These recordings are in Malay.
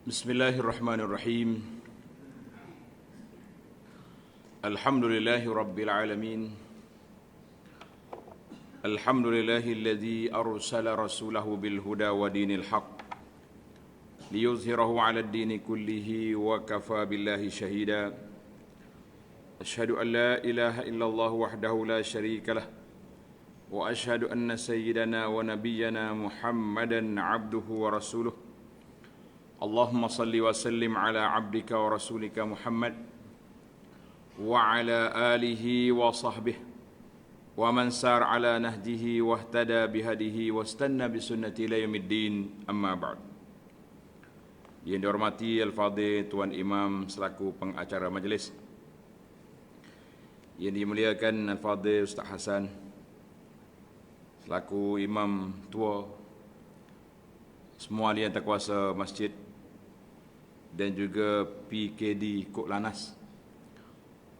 Bismillahirrahmanirrahim. Alhamdulillahi rabbil alamin. Alhamdulillahilladzi arsala rasulahu bil huda wa dinil haqq liyuzhirahu 'ala ad-dini kullihi wa kafa billahi shahida. Asyhadu an la ilaha illallah wahdahu la syarika lah wa asyhadu anna sayyidana wa nabiyyana Muhammadan 'abduhu wa rasuluh. Allahumma salli wa sallim ala abdika wa rasulika Muhammad wa ala alihi wa sahbihi wa man sar ala nahjihi wa ihtada bihadihi wa istanna bisunnati ila yaumiddin, amma ba'd. Yang dihormati Al-Fadhil Tuan Imam selaku pengacara majlis, yang dimuliakan Al-Fadhil Ustaz Hasan selaku imam tua, semua ahli yang terkuasa masjid, dan juga PKD Kok Lanas,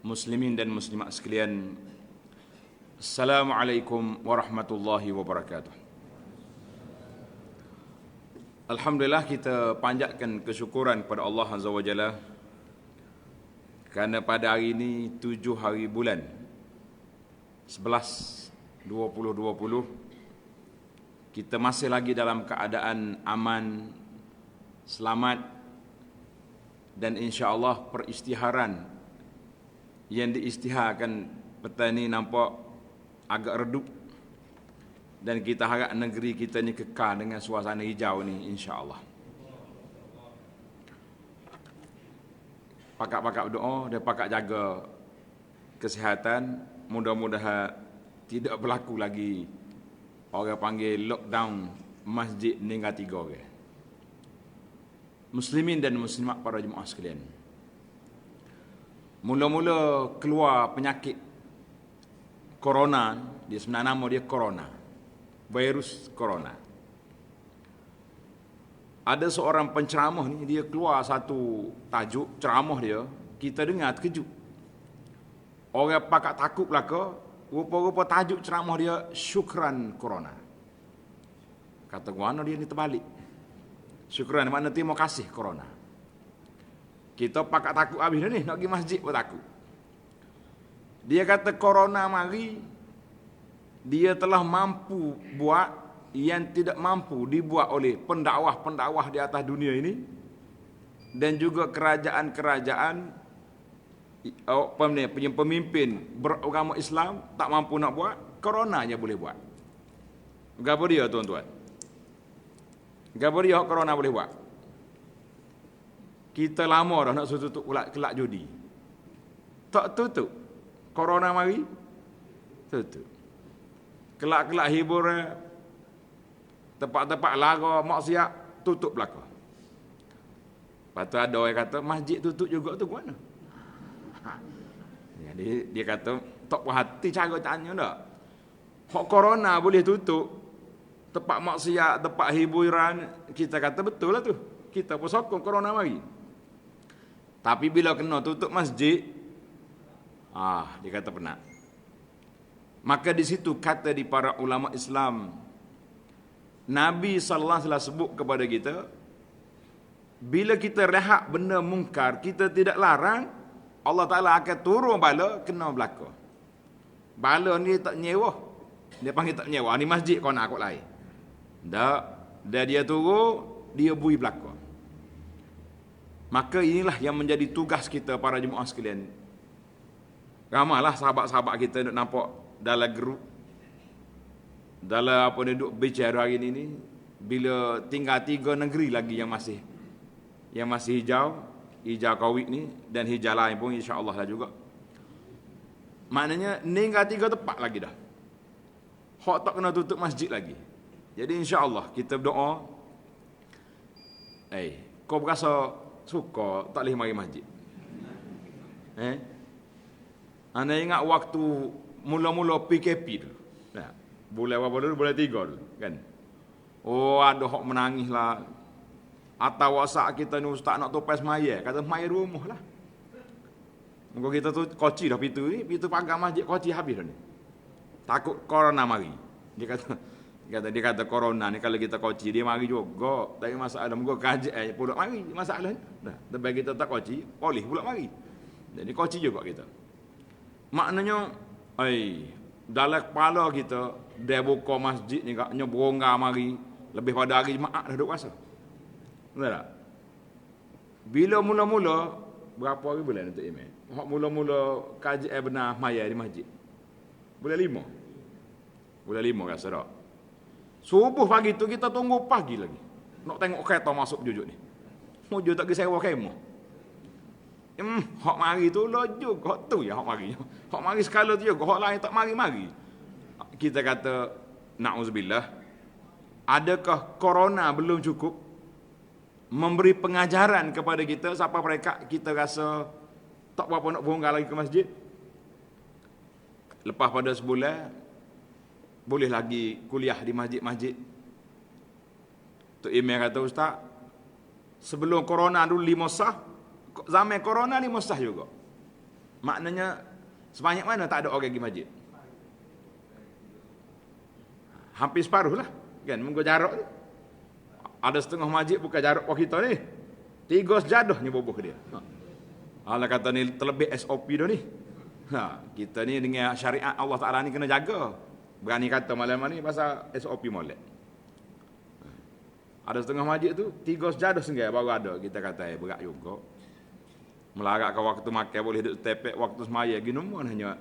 muslimin dan muslimat sekalian, Assalamualaikum warahmatullahi wabarakatuh. Alhamdulillah, kita panjatkan kesyukuran kepada Allah Azza wa Jalla kerana pada hari ini 7 hari bulan 11 2020 kita masih lagi dalam keadaan aman, selamat, dan insya-Allah peristiharan yang diistiharkan petani nampak agak redup, dan kita harap negeri kita ni kekal dengan suasana hijau ni, insya-Allah. Pakak-pakak berdoa dan pakak jaga kesihatan, mudah-mudahan tidak berlaku lagi orang panggil lockdown masjid Ningrat 3 orang. Muslimin dan muslimat para jemaah sekalian, mula-mula keluar penyakit corona, dia sebenarnya nama dia corona, virus corona. Ada seorang penceramah ni, dia keluar satu tajuk ceramah dia, kita dengar terkejut. Orang pakak takut belaka, rupa-rupa tajuk ceramah dia syukran corona. Kata mana dia ni terbalik. Syukran makna terima kasih corona. Kita pakak takut habis dah ni, nak pergi masjid pun takut. Dia kata corona mari, dia telah mampu buat yang tidak mampu dibuat oleh pendakwah-pendakwah di atas dunia ini, dan juga kerajaan-kerajaan, pemimpin beragama Islam tak mampu nak buat, corona je boleh buat. Gapo dia tuan-tuan? Gapo dia corona boleh buat? Kita lama dah nak tutup kelak judi. Tak tutup. Corona mari, tutup. Kelak-kelak hiburan, tempat-tempat lara maksiat, tutup belaka. Lepas tu ada orang kata masjid tutup juga tu ke mana? Jadi dia kata tak puas hati cara tanya tak. Hak corona boleh tutup tempat maksiat, tempat hiburan, kita kata betul lah tu. Kita pun sokong corona mari. Tapi bila kena tutup masjid, dia kata penat. Maka di situ kata di para ulama Islam, Nabi sallallahu alaihi wasallam sebut kepada kita, bila kita rehat benda mungkar, kita tidak larang, Allah Taala akan turun bala kena belaka. Bala ni tak nyewa. Dia panggil tak nyewa. Ni masjid kau nak akut lain. Tak. Dan dia turun, dia bui belaka. Maka inilah yang menjadi tugas kita para jemaah sekalian. Ramailah sahabat-sahabat kita nak nampak dalam grup, dalam duduk bicara hari ini, bila tinggal 3 negeri lagi yang masih hijau Covid ni, dan hijau lain pun insya-Allah lah juga. Maknanya tinggal 3 tempat lagi dah. Hak tak kena tutup masjid lagi. Jadi insya-Allah kita berdoa. Kau berasa suka tak boleh mari masjid? Anda ingat waktu mula-mula PKP tu. Nah, bulan berapa dulu? Bulan 3 dulu, kan? Oh, ada hak menangis lah. Atau WhatsApp kita ni, ustaz nak tupai semaya, kata semaya di rumah lah. Muka kita tu koci dah pintu pagar masjid koci habis dah ni. Takut corona mari. Dia kata Dia kata corona ni kalau kita koci dia mari juga. Tapi masalah muka kaji pula mari masalahnya. Nah, tapi kita tak koci, boleh pula mari. Jadi koci juga kita. Maknanya dalam kepala kita dia buka masjid ni katnya berongga mari lebih pada hari Jumaat dah duk puasa. Betul tak? Bila mula-mula berapa hari bulan untuk email? Hak mula-mula kaji benar maya di masjid. Bulan 5. Bulan 5 rasa tak? Subuh pagi tu kita tunggu pagi lagi. Nak tengok kereta masuk jujur ni. Mujur tak sewa kemah. Hak mari tu laju, hak tu ya hak mari. Hak mari sekala tu juga, hak lain tak mari-mari. Kita kata, na'udzubillah, adakah corona belum cukup memberi pengajaran kepada kita siapa mereka kita rasa tak berapa nak beronggar lagi ke masjid? Lepas pada sebulan, boleh lagi kuliah di masjid-masjid. Tu email kata ustaz, sebelum corona dulu 5 sah, zaman corona 5 sah juga. Maknanya sebanyak mana tak ada orang pergi masjid? Hampir separuh lah. Kan, munggu jarak ni. Ada setengah masjid bukan jarak kita ni. 3 sejadah ni bubuh dia. Allah kata ni terlebih SOP dah ni. Kita ni dengan syariat Allah Ta'ala ni kena jaga. Berani kata malam ni pasal SOP molek. Ada setengah masjid tu 3 sejadah sendiri baru ada. Kita kata berat juga. Melarat ke waktu makan boleh duduk tepek waktu semaya gini pun hanya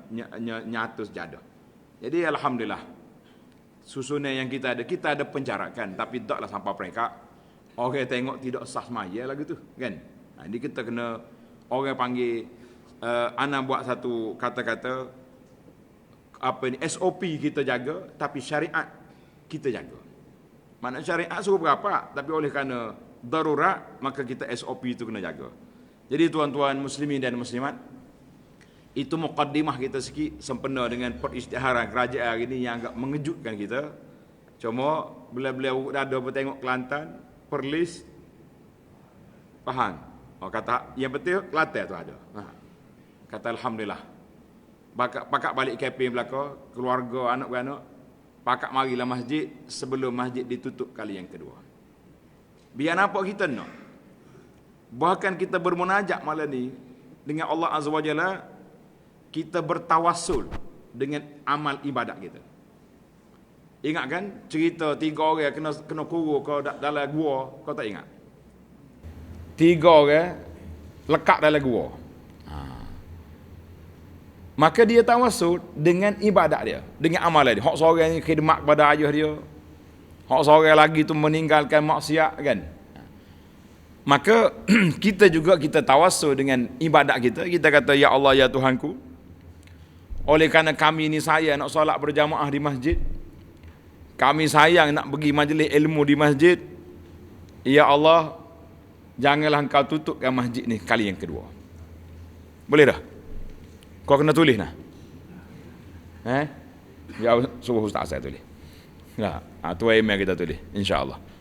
nyatu sejadah. Jadi alhamdulillah. Susunan yang kita ada penjarakan tapi taklah sampai mereka orang tengok tidak sah semaya lagi tu kan. Jadi kita kena orang panggil ana buat satu kata-kata apa ni SOP kita jaga tapi syariat kita jaga. Makna syariat suruh berapa tapi oleh kerana darurat maka kita SOP itu kena jaga. Jadi tuan-tuan muslimin dan muslimat, itu muqaddimah kita sikit sempena dengan peristiharan kerajaan hari ini yang agak mengejutkan kita. Cuma bila-bila dada bertengok Kelantan, Perlis, Pahang. Kata yang betul Kelantan tu ada. Kata alhamdulillah. Pakak balik keping belaka, keluarga anak beranak, pakak marilah masjid sebelum masjid ditutup kali yang kedua. Biar nampak kita nak. Bahkan kita bermunajat malam ni dengan Allah Azza wa Jalla, kita bertawassul dengan amal ibadat kita. Ingat kan cerita 3 orang kena kurung ke dalam gua, kau tak ingat? 3 orang lekat dalam gua. Maka dia tawassul dengan ibadat dia, dengan amalan dia. Hak seorang ni khidmat kepada ayah dia. Hak seorang lagi tu meninggalkan maksiat kan. Maka kita juga kita tawassul dengan ibadat kita. Kita kata ya Allah ya Tuhanku, oleh kerana kami ni sayang nak solat berjamaah di masjid, kami sayang nak pergi majlis ilmu di masjid, ya Allah janganlah engkau tutupkan masjid ni kali yang kedua. Boleh dah? Kau kena tulis nah. Ya suruh ustaz saya tulis. Ya, tu email kita tulis insya-Allah.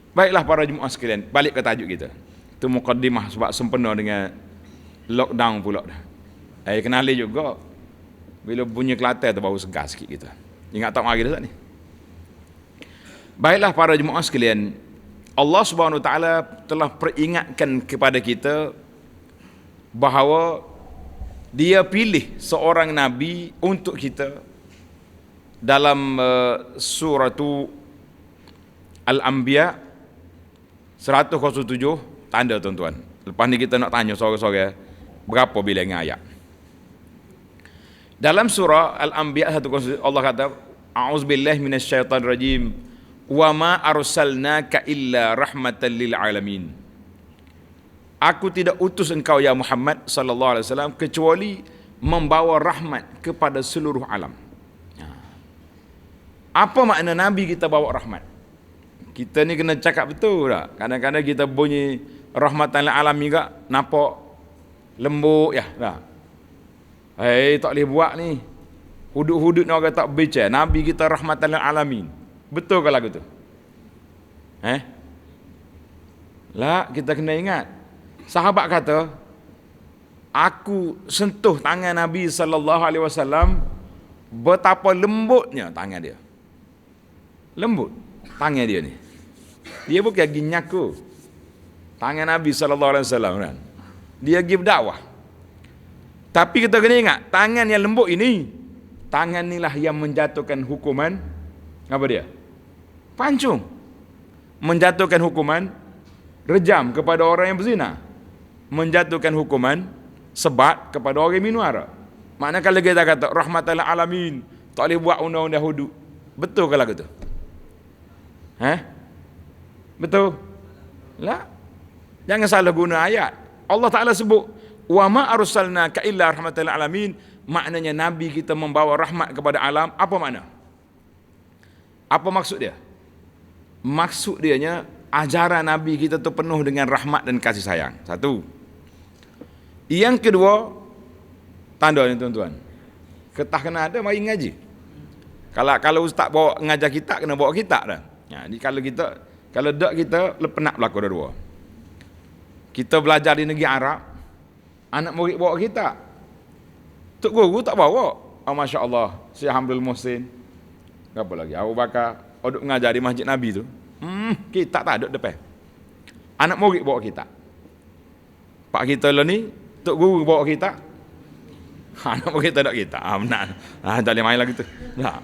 Baiklah para jemaah sekalian, balik ke tajuk kita. Itu mukaddimah sebab sempena dengan lockdown pula dah. Kenali juga bila bunyi Kelantan tu baru segar sikit kita. Ingat tak mari dah ni. Baiklah para jemaah sekalian, Allah Subhanahu Wa Taala telah peringatkan kepada kita bahawa Dia pilih seorang nabi untuk kita dalam surah Al-Anbiya 107 tanda tuan-tuan. Lepas ni kita nak tanya sore-sore berapa bilangan ayat. Dalam surah Al-Anbiya 107 Allah kata, A'udzubillahi minasyaitonirrajim. Wa ma arsalnaka illa rahmatan lil alamin. Aku tidak utus engkau ya Muhammad sallallahu alaihi wasallam kecuali membawa rahmat kepada seluruh alam. Apa makna nabi kita bawa rahmat? Kita ni kena cakap betul tak? Kadang-kadang kita bunyi rahmatan lil alamin juga nampak lembut ya tak? Tak boleh buat ni. Hudud-hudud ni orang tak baca. Nabi kita rahmatan lil alamin. Betul ke lagu tu? Lah, kita kena ingat. Sahabat kata, aku sentuh tangan Nabi sallallahu alaihi wasallam, betapa lembutnya tangan dia. Lembut tangan dia ni. Dia bukan pergi nyaku. Tangan Nabi SAW kan. Dia pergi berdakwah. Tapi kita kena ingat, tangan yang lembut ini, tangan inilah yang menjatuhkan hukuman, apa dia? Pancung. Menjatuhkan hukuman rejam kepada orang yang berzina. Menjatuhkan hukuman sebat kepada orang yang minum arak. Maknanya kalau kita kata rahmatan alamin, tak boleh buat undang-undang hudud. Betul ke lagu tu? Betul? Lah. Jangan salah guna ayat. Allah Ta'ala sebut wa ma arsalnaka illa rahmatan lil alamin, maknanya nabi kita membawa rahmat kepada alam. Apa makna? Apa maksud dia? Maksud dianya ajaran nabi kita tu penuh dengan rahmat dan kasih sayang. Satu. Yang kedua, tanda ni tuan-tuan. Ketah kena ada mari ngaji. Kalau ustaz bawa ngajar kita, kena bawa kita dah. Jadi kalau dak kita lepenak berlaku dua. Kita belajar di negeri Arab, anak murid bawa kita. Tok guru tak bawa. Masya Allah, Syekh Hamdul Muhsin. Apa lagi? Abu Bakar duduk ngajar di Masjid Nabi tu. Kita tak ada depan. Anak murid bawa kita. Pak kita lah ni, tok guru bawa kita. Anak murid tak ada kita. Benar. Tak boleh main lagi tu. Nah.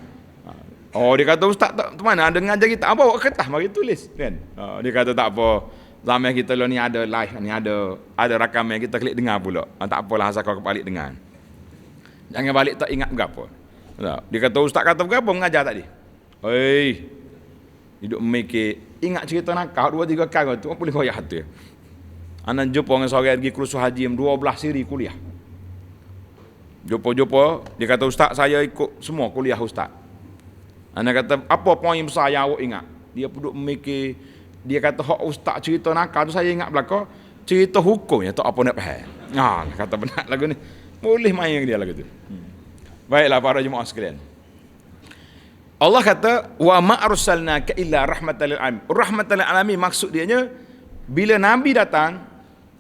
Dia kata ustaz tak mana ada ngajar kita. Bawa kertas mari tulis kan. Dia kata tak apa. Zaman kita ni ada live ni, ada rakaman kita klik dengar pula. Tak apalah asal kau balik dengar. Jangan balik tak ingat berapa. Dia kata ustaz kata berapa mengajar tadi. Hidup mikir, ingat cerita nakal 2-3 kali tu boleh koyak hati. Anak jumpa dengan seorang pergi kursus haji 12 siri kuliah. Jumpa, dia kata ustaz saya ikut semua kuliah ustaz. Anak kata apa poin besar yang awak ingat? Dia duduk mikir. Dia kata hak ustaz cerita nakal tu saya ingat belaka, cerita hukum ya tak apa nak faham. Kata benar lagu ni. Boleh main dia lagu tu. Baiklah para jemaah sekalian. Allah kata wa ma arsalnaka illa rahmatan lil alamin. Rahmatan lil alamin maksud dianya bila nabi datang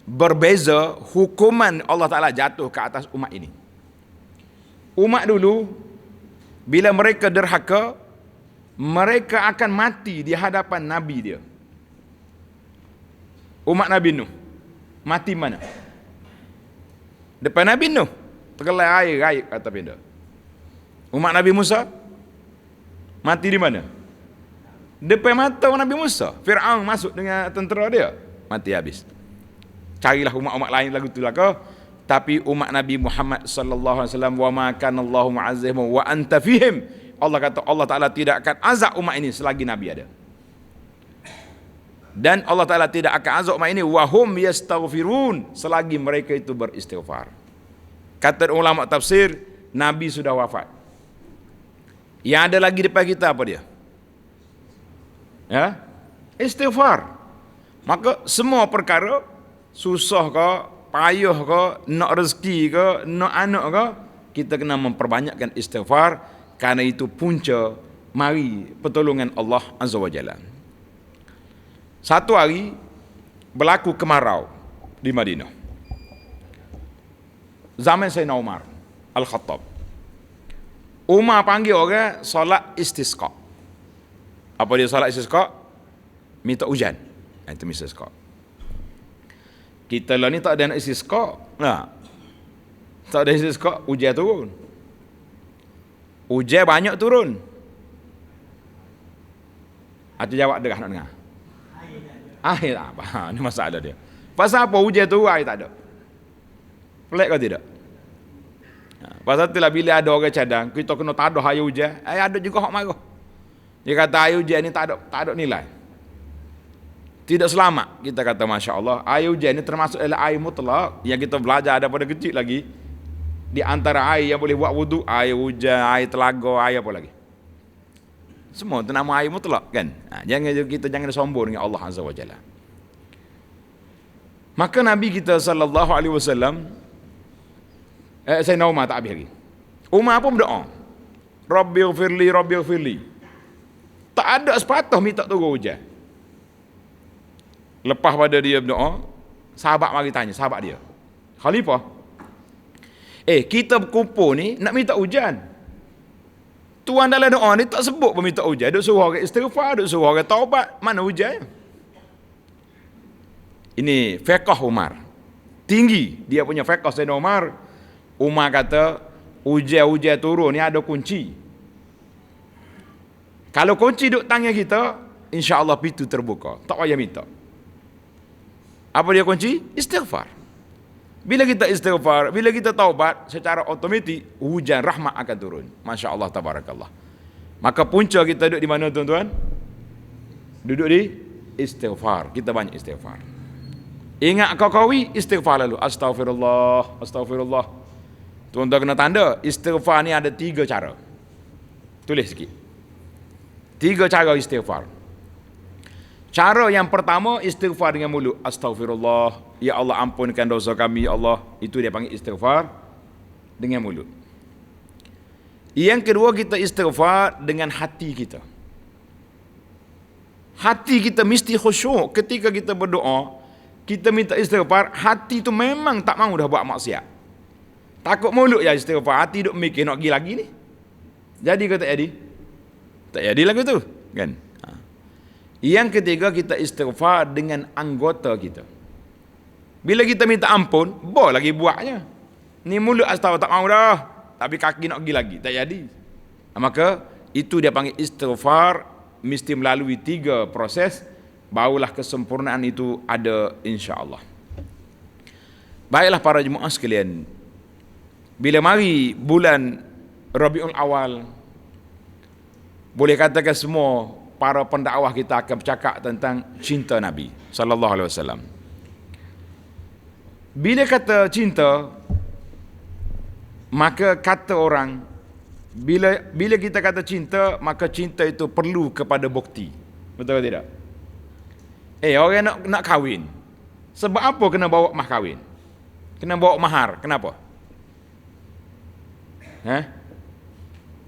berbeza hukuman Allah Taala jatuh ke atas umat ini. Umat dulu bila mereka derhaka, mereka akan mati di hadapan nabi dia. Umat Nabi Nuh mati mana? Depan Nabi Nuh tergelai air kata benda. Umat Nabi Musa mati di mana? Depan mata Nabi Musa. Fir'aun masuk dengan tentera dia, mati habis. Carilah umat-umat lain lagu tu lah kau. Tapi umat Nabi Muhammad sallallahu alaihi wasallam, wa ma kana Allahu mu'azzibahum wa anta fihim. Allah kata Allah Taala tidak akan azab umat ini selagi nabi ada. Dan Allah Taala tidak akan azab umat ini wa hum yastaghfirun, selagi mereka itu beristighfar. Kata ulama tafsir, nabi sudah wafat. Yang ada lagi depan kita apa dia? Ya? Istighfar. Maka semua perkara susah ke, payah ke, nak rezeki ke, nak anak ke, kita kena memperbanyakkan istighfar, kerana itu punca mari pertolongan Allah Azza wa Jalla. Satu hari berlaku kemarau di Madinah. Zaman Sayyidina Umar Al-Khattab. Umar panggil orang solat istisqa. Apa dia solat istisqa? Minta hujan. Itu istisqa. Kita lah ni tak ada nak istisqa. Tak ada istisqa, hujan turun. Hujan banyak turun. Ada jawab derah nak dengar. Air tak apa. Ini masalah dia. Pasal apa hujan turun air tak ada? Pelik ke tidak? Pasal itulah bila ada orang cadang, kita kena tadah air hujan. Ada juga hak marah. Dia kata air hujan ni tak ada nilai. Tidak selamat. Kita kata Masya Allah, air hujan ni termasuk adalah air mutlak yang kita belajar daripada kecil lagi. Di antara air yang boleh buat wudu, air hujan, air telaga, air apa lagi? Semua itu nama air mutlak kan? Kita jangan sombong dengan Allah Azza wa Jalla. Maka Nabi kita sallallahu alaihi wasallam, Sayyidina Umar tak habis lagi. Umar pun berdoa, Rabbighfirli, Rabbighfirli. Tak ada sepatah minta turun hujan. Lepas pada dia berdoa, sahabat mari tanya, sahabat dia, Khalifah, kita berkumpul ni nak minta hujan. Tuan dalam doa ni tak sebut peminta hujan, duk suruh orang istighfar, duk suruh orang taubat, mana hujannya? Ini fiqh Umar. Tinggi dia punya fiqh Sayyidina Umar. Umar kata, hujan-hujan turun ni ada kunci. Kalau kunci duk tangan kita, insya-Allah pintu terbuka. Tak payah minta. Apa dia kunci? Istighfar. Bila kita istighfar, bila kita taubat, secara otomatik hujan rahmat akan turun. Masya-Allah tabarakallah. Maka punca kita duduk di mana tuan-tuan? Duduk di istighfar. Kita banyak istighfar. Ingat kau kawi, istighfar lalu. Astaghfirullah, astaghfirullah. Tuan-tuan kena tanda, istighfar ni ada 3 cara. Tulis sikit. 3 cara istighfar. Cara yang pertama, istighfar dengan mulut. Astaghfirullah, ya Allah ampunkan dosa kami, ya Allah. Itu dia panggil istighfar dengan mulut. Yang kedua, kita istighfar dengan hati kita. Hati kita mesti khusyuk ketika kita berdoa. Kita minta istighfar, hati tu memang tak mahu dah buat maksiat. Takut mulut ya istighfar, hati duk mikir nak pergi lagi ni. Jadi ke tak jadi? Tak jadi lagu tu, kan? Yang ketiga, kita istighfar dengan anggota kita. Bila kita minta ampun, boleh lagi buatnya. Ni mulut astaghfar tak mahu dah, tapi kaki nak pergi lagi, tak jadi. Maka itu dia panggil istighfar, mesti melalui 3 proses, barulah kesempurnaan itu ada insya-Allah. Baiklah para jemaah sekalian, bila mari bulan Rabiul Awal, boleh katakan semua para pendakwah kita akan bercakap tentang cinta Nabi sallallahu alaihi wasallam. Bila kata cinta, maka kata orang, bila kita kata cinta, maka cinta itu perlu kepada bukti. Betul atau tidak? Orang nak kahwin. Sebab apa kena bawa mah kahwin? Kena bawa mahar. Kenapa?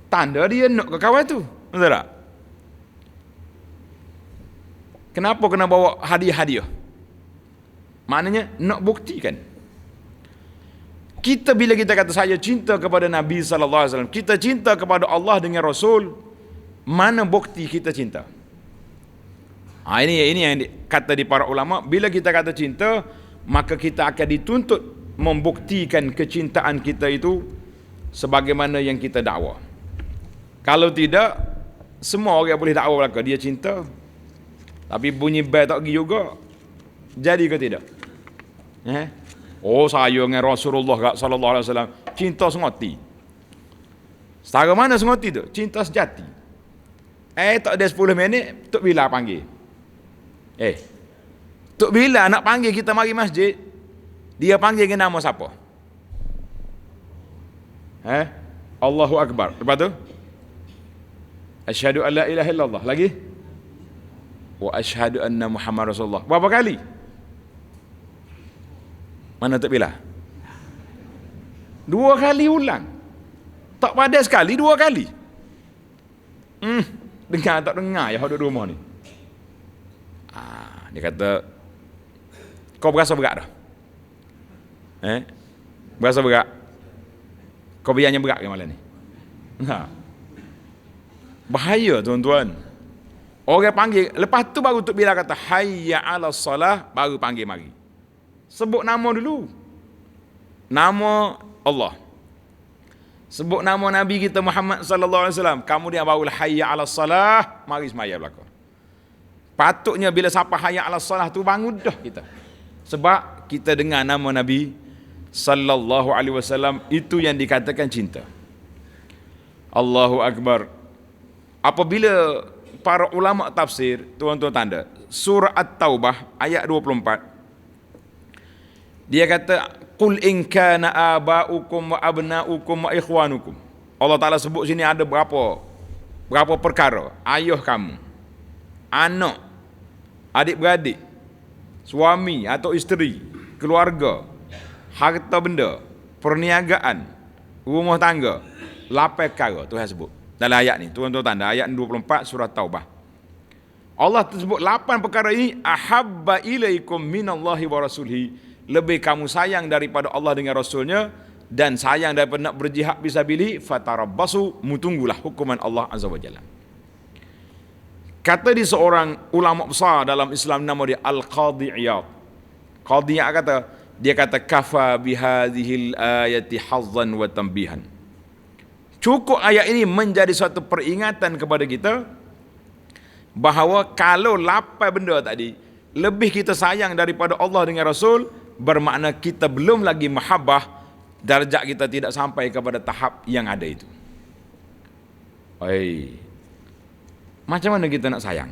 Tanda dia nak ke kawan tu. Betul tak? Kenapa kena bawa hadiah-hadiah? Maknanya nak buktikan. Kita bila kita kata saya cinta kepada Nabi sallallahu alaihi wasallam, kita cinta kepada Allah dengan Rasul, mana bukti kita cinta? Ini yang kata di para ulama, bila kita kata cinta, maka kita akan dituntut membuktikan kecintaan kita itu sebagaimana yang kita dakwa. Kalau tidak, semua orang boleh dakwa belaka dia cinta, tapi bunyi bel tak pergi juga. Jadi ke tidak? Oh, saya dengan Rasulullah sallallahu alaihi wasallam cinta sengoti. Setara mana sengoti tu? Cinta sejati. Tak ada 10 minit, Tok Bila panggil. Tok Bila nak panggil kita mari masjid, dia panggil dengan nama siapa? Allahu Akbar. Lepas tu? Asyhadu an la ilaha illallah. Lagi? Wa asyhadu anna Muhammad Rasulullah. Berapa kali? Mana Tok Bila? 2 kali ulang. Tak pada sekali, 2 kali. Dengar tak dengar ya duduk rumah ni. Dia kata, kau berasa berat dah? Berasa berat? Kau biarnya berat ke malam ni? Bahaya tuan-tuan. Orang panggil, lepas tu baru Tok Bila kata hayya 'alas salah, baru panggil mari. Sebut nama dulu. Nama Allah. Sebut nama Nabi kita Muhammad sallallahu alaihi wasallam. Kemudian barulah hayya 'alas salah, mari semaya belaka. Patutnya bila siapa hayya 'alas salah tu bangun dah kita. Sebab kita dengar nama Nabi sallallahu alaihi wasallam, itu yang dikatakan cinta. Allahu Akbar. Apabila para ulama tafsir, tuan-tuan tanda, surah At-Taubah ayat 24. Dia kata, qul in kana aba'ukum wa abna'ukum wa ikhwanukum. Allah Taala sebut sini ada berapa perkara. Ayah kamu, anak, adik-beradik, suami atau isteri, keluarga, harta benda, perniagaan, rumah tangga, 8 perkara Tuhan sebut dalam ayat ni. Tuan-tuan tanda ayat 24 surah Taubah. Allah tersebut 8 perkara ini, ahabba ilaikum minallahi wa rasulihi, lebih kamu sayang daripada Allah dengan Rasulnya, dan sayang daripada nak berjihad fisabilillah, fatarabbasu, mutunggulah hukuman Allah Azza wa Jalla. Kata di seorang ulama besar dalam Islam, nama dia Al-Qadhi Iyad. Qadhi Iyad kata, dia kata kafa bihadhil ayati hazzan wa tanbihan. Cukup ayat ini menjadi suatu peringatan kepada kita bahawa kalau 8 benda tadi lebih kita sayang daripada Allah dengan Rasul, bermakna kita belum lagi mahabbah, darjat kita tidak sampai kepada tahap yang ada itu. Macam mana kita nak sayang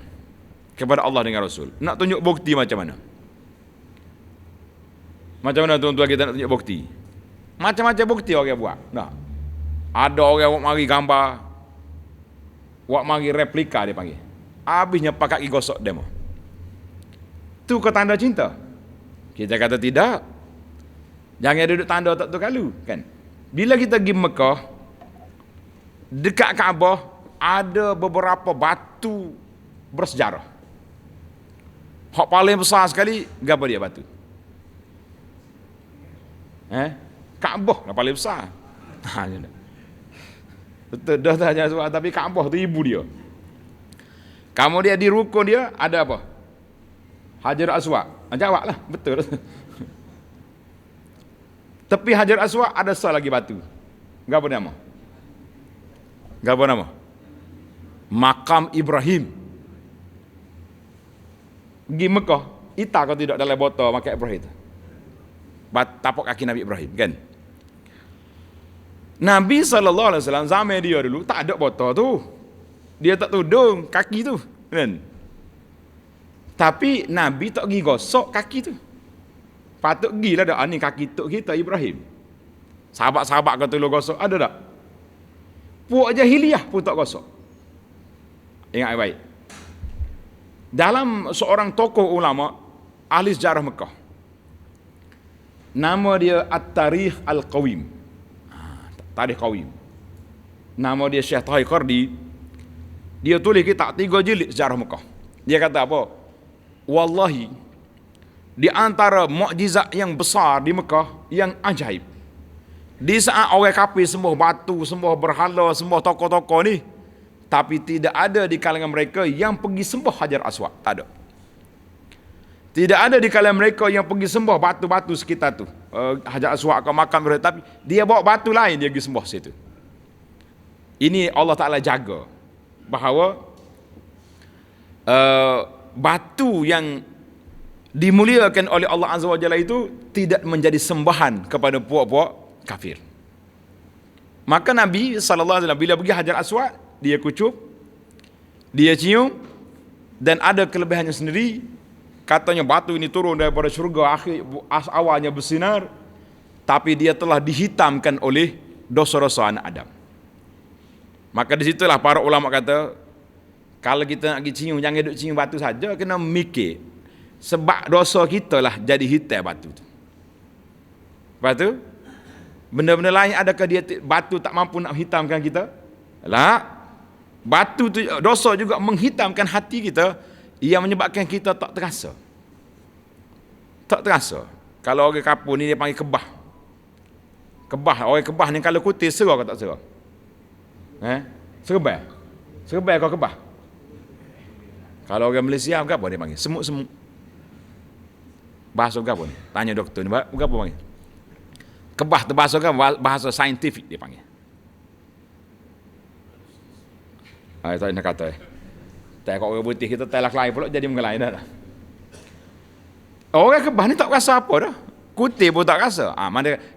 kepada Allah dengan Rasul? Nak tunjuk bukti macam mana? Macam mana tuan-tuan kita nak tunjuk bukti? Macam-macam bukti orang buat. Nah, ada orang buat mari gambar, buat mari replika dia panggil. Habisnya pakai gigi gosok demo. Tu ke tanda cinta? Kita kata tidak. Jangan duduk tanda tak tu kalu, kan? Bila kita pergi Mekah, dekat Kaabah ada beberapa batu bersejarah. Hak paling besar sekali, apa dia batu? Kaabah lah paling besar. Betul dah saja sebab, tapi Kaabah tu ibu dia. Kemudian di rukun dia ada apa? Hajar Aswad. Jawab lah, betul. Tepi Hajar Aswad ada satu lagi batu. Apa nama? Apa nama? Makam Ibrahim. Pergi Mekah, ita kau tidak dalam botol makam Ibrahim. Tapak kaki Nabi Ibrahim, kan? Nabi SAW zaman dia dulu tak ada botol tu. Dia tak tudung kaki tu, kan? Tapi Nabi tak pergi gosok kaki tu. Patut pergilah dah, ni kaki tok kita Ibrahim. Sahabat-sahabat kata lu gosok, ada tak? Puak jahiliyah pun tak gosok. Ingat baik. Dalam seorang tokoh ulama ahli sejarah Mekah, nama dia At-Tarikh Al-Qawim. Tarikh Qawim. Nama dia Syekh Tahir Qardi. Dia tulis kitab 3 jilid sejarah Mekah. Dia kata apa? Wallahi, di antara mukjizat yang besar di Mekah yang ajaib, di saat orang kafir sembah batu, sembah berhala, sembah tokoh-tokoh ni, tapi tidak ada di kalangan mereka yang pergi sembah Hajar Aswad. Tak ada. Tidak ada di kalangan mereka yang pergi sembah batu-batu sekitar tu. Hajar Aswad ke makam mereka, tapi dia bawa batu lain dia pergi sembah situ. Ini Allah Ta'ala jaga bahawa batu yang dimuliakan oleh Allah Azza wa Jalla itu tidak menjadi sembahan kepada puak-puak kafir. Maka Nabi SAW bila pergi Hajar Aswad, dia kucup, dia cium, dan ada kelebihannya sendiri. Katanya batu ini turun daripada syurga, awalnya bersinar, tapi dia telah dihitamkan oleh dosa-dosa anak Adam. Maka disitulah para ulama kata, kalau kita nak pergi cium, jangan duduk cium batu saja, kena mikir. Sebab dosa kita lah jadi hitam batu tu. Lepas tu, benda-benda lain adakah dia batu tak mampu nak hitamkan kita? Lah, batu tu dosa juga menghitamkan hati kita, yang menyebabkan kita tak terasa. Tak terasa. Kalau orang kapur ni dia panggil kebah. Kebah, orang kebah ni kalau kutih serah ke tak serah? Serbai? Serbai kau kebah? Kalau orang Malaysia apa dia panggil? Semut-semut. Bahasa apa ni? Tanya doktor ni, apa panggil? Kebah tu bahasa kan, bahasa saintifik dia panggil. Tak nak kata. Tak kau orang putih kita telak lain pula jadi mengelai dah. Orang kebah ni tak rasa apa dah. Kutih pun tak rasa.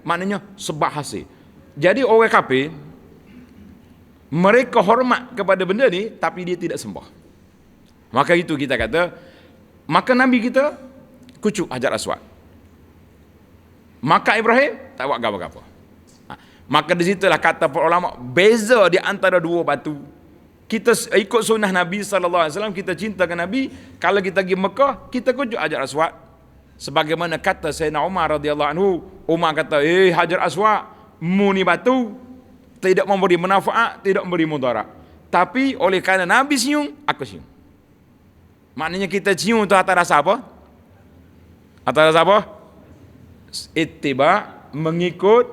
Maknanya sebab hasil. Jadi orang kafir, mereka hormat kepada benda ni tapi dia tidak sembah. Maka itu kita kata, maka Nabi kita kucuk Hajar Aswad. Maka Ibrahim tak buat apa-apa. Maka di situlah kata para ulama, beza di antara dua batu. Kita ikut sunnah Nabi SAW, kita cintakan Nabi. Kalau kita pergi Mekah, kita kucuk Hajar Aswad. Sebagaimana kata Sayyidina Umar radhiyallahu anhu, Umar kata, Hajar Aswad, mu ni batu, tidak memberi manfaat, tidak memberi mudarat. Tapi oleh kerana Nabi cium, aku cium. Maknanya kita cium tu atas rasa apa? Atas rasa apa? Ittiba, mengikut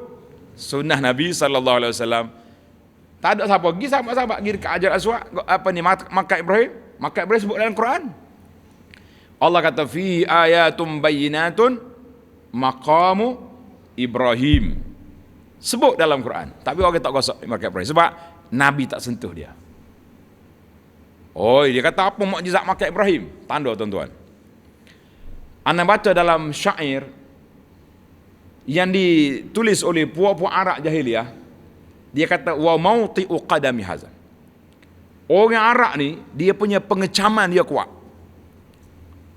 sunnah Nabi sallallahu alaihi wasallam. Tak ada siapa pergi, sahabat-sahabat pergi dekat Hajar Aswad, apa ni, Makam Ibrahim. Makam Ibrahim sebut dalam Quran. Allah kata fi ayatum bayyinatun maqamu Ibrahim. Sebut dalam Quran. Tapi orang tak gosok Makam Ibrahim sebab Nabi tak sentuh dia. Oh, dia kata apa mukjizat Makam Ibrahim? Tanda tuan-tuan. Anda baca dalam syair yang ditulis oleh puak-puak Arab jahiliyah, dia kata wa mawti'u qadami hazan. Orang Arab ni dia punya pengecaman dia kuat.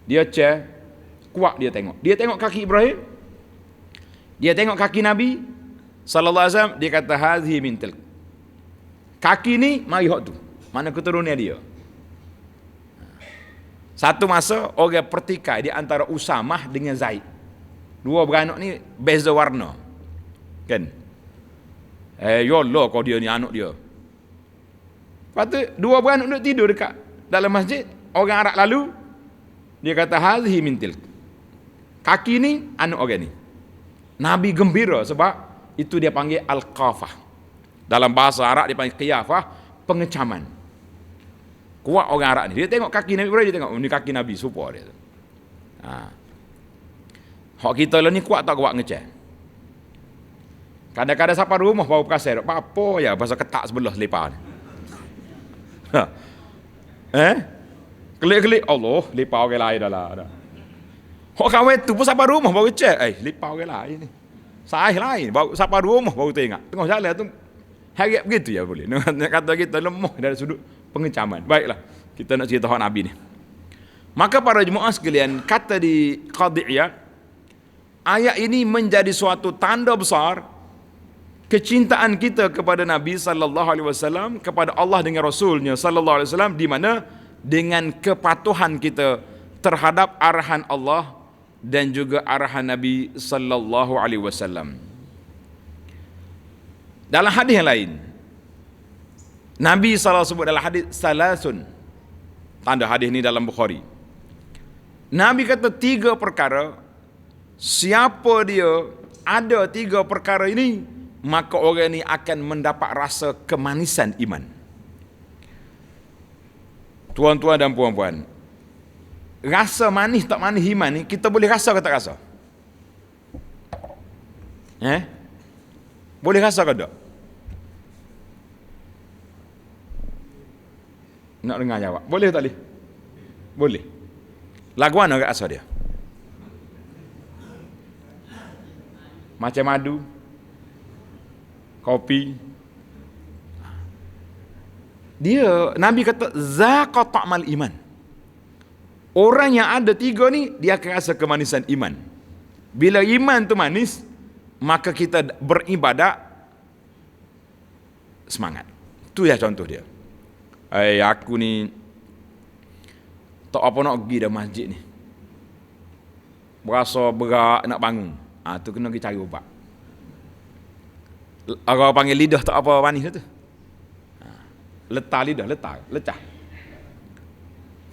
Dia kuat, dia tengok. Dia tengok kaki Ibrahim. Dia tengok kaki Nabi sallallahu alaihi wasallam, dia kata hazihi min tilk. Kaki ni mari hok tu. Mana keturunan dia. Satu masa orang pertikai di antara Usamah dengan Zaid. Dua beranak ni beza warna. Kan? Yollah kau dia ni anak dia. Lepas tu dua beranak duduk tidur dekat dalam masjid. Orang Arab lalu, dia kata hazihi min tilk. Kaki ni anak orang ni. Nabi gembira sebab itu dia panggil al-qafah. Dalam bahasa Arab dia panggil qiyafah, pengecaman. Kuat orang Arab ni. Dia tengok kaki Nabi Ibrahim, dia tengok ni kaki Nabi supaya dia. Hak kita lah ni kuat tak kuat ngecek. Kadang-kadang sampai rumah baru perkasai. Apa ya pasal ketak sebelah selipar ni. Kelik-kelik Allah, lipar orang lain dah lah. Hak kawan tu pun sampai rumah baru cek. Lipar orang lain ni. Sahih lain. Baru sampai rumah baru tengok. Tengah jalan tu harap begitu ya boleh. Nak kata kita lemah dari sudut pengecaman. Baiklah, kita nak cerita hak Nabi ni. Maka para jemaah sekalian, kata di Qadiyah, ayat ini menjadi suatu tanda besar kecintaan kita kepada Nabi sallallahu alaihi wasallam, kepada Allah dengan Rasulnya sallallahu alaihi wasallam, di mana dengan kepatuhan kita terhadap arahan Allah dan juga arahan Nabi sallallahu alaihi wasallam. Dalam hadis yang lain, Nabi SAW sebut dalam hadis salasun. Tanda hadis ni dalam Bukhari. Nabi kata 3 perkara, siapa dia ada 3 perkara ini, maka orang ini akan mendapat rasa kemanisan iman. Tuan-tuan dan puan-puan, rasa manis tak manis iman ni kita boleh rasa ke tak rasa? Boleh rasa ke tak? Nak dengar jawab. Boleh tak boleh? Boleh. Lagu mana rasa dia? Macam madu, kopi. Dia, Nabi kata zaqa ta'mal iman. Orang yang ada 3 ni, dia akan rasa kemanisan iman. Bila iman tu manis, maka kita beribadat semangat. Itu ya contoh dia. Aku ni tak apa nak pergi dah masjid ni. Berasa berat nak bangun. Tu kena pergi cari ubat. Orang panggil lidah tak apa manis tu. Letak lidah, lecah.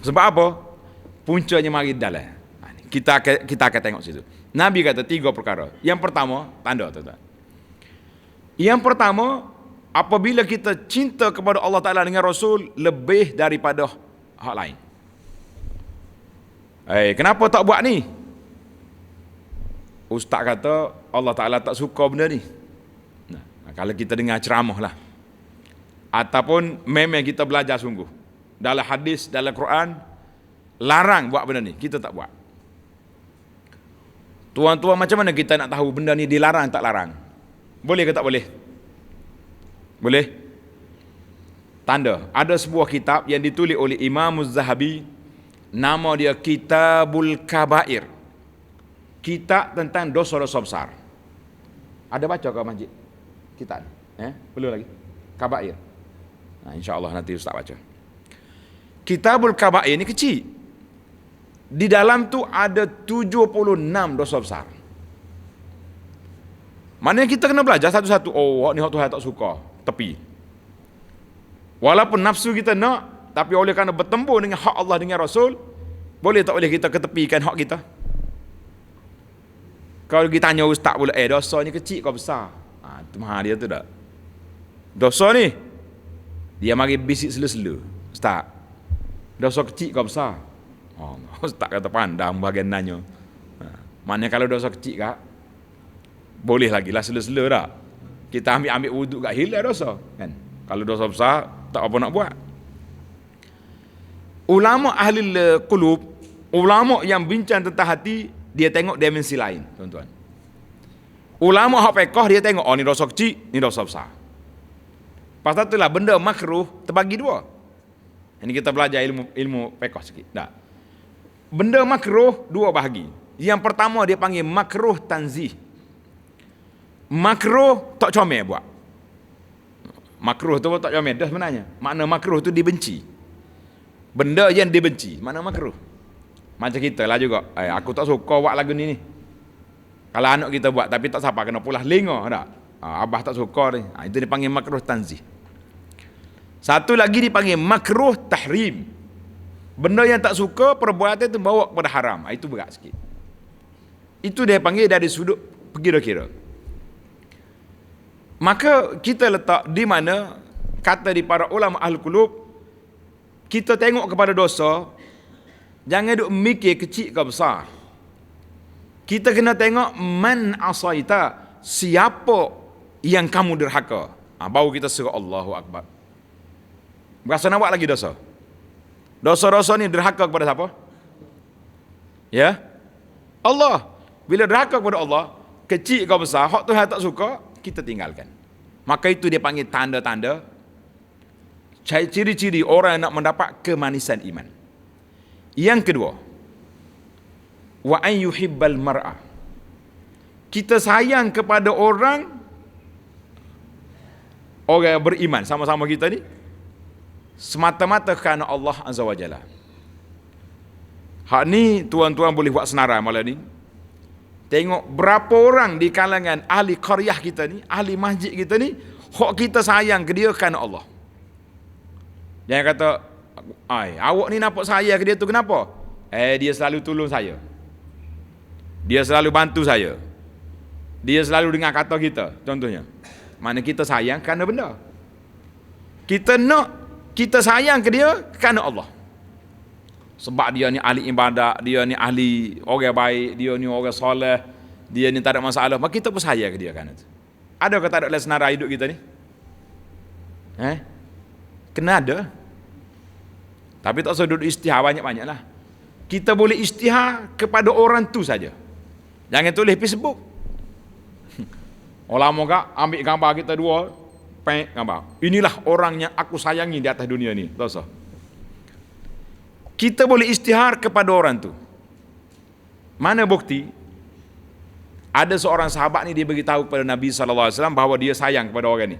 Sebab apa? Puncanya mari dalam. Kita akan tengok situ. Nabi kata 3 perkara. Yang pertama, tanda tuan-tuan. Yang pertama, apabila kita cinta kepada Allah Ta'ala dengan Rasul lebih daripada hak lain. Kenapa tak buat ni? Ustaz kata Allah Ta'ala tak suka benda ni. Kalau kita dengar ceramah lah. Ataupun memang kita belajar sungguh. Dalam hadis, dalam Quran, larang buat benda ni. Kita tak buat. Tuan-tuan, macam mana kita nak tahu benda ni dilarang tak larang? Boleh ke tak boleh? Boleh? Tanda. Ada sebuah kitab yang ditulis oleh Imam Az-Zahabi. Nama dia Kitabul Kabair. Kitab tentang dosa-dosa besar. Ada baca ke masjid? Kitab. Perlu lagi? Kabair. InsyaAllah nanti Ustaz baca. Kitabul Kabair ni kecil. Di dalam tu ada 76 dosa besar. Maknanya kita kena belajar satu-satu. Ni hak Tuhan tak suka. Tepi. Walaupun nafsu kita nak, tapi oleh kerana bertembur dengan hak Allah dengan Rasul, boleh tak boleh kita ketepikan hak kita? Kalau kita tanya ustaz pula, dosa ni kecil ke besar? Tu dia tu dah. Dosa ni dia mari bisik selu-selu. Ustaz, dosa kecil ke besar? Ustaz kata pandang bahagian nanya. Mana kalau dosa kecil kak, boleh lagi lah selu-selu dah. Kita ambil wuduk kat hilang dosa kan. Kalau dosa besar tak apa nak buat. Ulama ahli qulub, ulama yang bincang tentang hati, dia tengok dimensi lain, tuan-tuan. Ulama hak fiqh dia tengok ni dosa kecil, ni dosa besar. Pasal itulah benda makruh terbagi dua. Ini kita belajar ilmu fiqh sikit. Dah. Benda makruh dua bahagi. Yang pertama dia panggil makruh tanzih. Makruh tak comel buat. Makruh tu tak comel dah sebenarnya. Makna makruh tu dibenci. Benda yang dibenci, mana makruh. Macam kita lah juga. Aku tak suka buat lagu ni. Kalau anak kita buat tapi tak siapa kena pulas lenga tak. Abah tak suka ni. Itu dipanggil makruh tanzih. Satu lagi dipanggil makruh tahrim. Benda yang tak suka perbuatan itu bawa kepada haram. Itu berat sikit. Itu dia panggil dari sudut kira-kira. Maka kita letak di mana kata di para ulama ahli qulub, kita tengok kepada dosa, jangan duk mikir kecil ke besar. Kita kena tengok man asaita, siapa yang kamu derhaka. Baru kita seru Allahu Akbar. Berasa nak buat lagi dosa. Dosa-dosa ni derhaka kepada siapa? Ya? Allah. Bila derhaka kepada Allah, kecil ke besar, hak Tuhan tak suka, kita tinggalkan. Maka itu dia panggil tanda-tanda, ciri-ciri orang yang nak mendapat kemanisan iman. Yang kedua, wa an yuhibbal mar'a. Kita sayang kepada orang beriman sama-sama kita ni semata-mata kerana Allah Azza wa Jalla. Hak ni tuan-tuan boleh buat senarai malam ni. Tengok berapa orang di kalangan ahli qaryah kita ni, ahli masjid kita ni, hak kita sayang ke dia kerana Allah. Jangan kata, awak ni nampak saya ke dia tu kenapa? Dia selalu tolong saya. Dia selalu bantu saya. Dia selalu dengar kata kita, contohnya. Mana kita sayang kerana benda. Kita sayang ke dia kerana Allah. Sebab dia ni ahli ibadat, dia ni ahli orang baik, dia ni orang soleh, dia ni tak ada masalah. Maka kita percaya ke dia kerana itu. Ada ke tak ada senarai hidup kita ni? Kena ada. Tapi tak usah duduk istihar banyak-banyak lah. Kita boleh istihar kepada orang tu saja. Jangan tulis Facebook. Orang kak ambil gambar kita dua, gambar. Inilah orang yang aku sayangi di atas dunia ni. Tak usah. Kita boleh istihar kepada orang tu. Mana bukti? Ada seorang sahabat ni dia beritahu kepada Nabi SAW bahawa dia sayang kepada orang ni.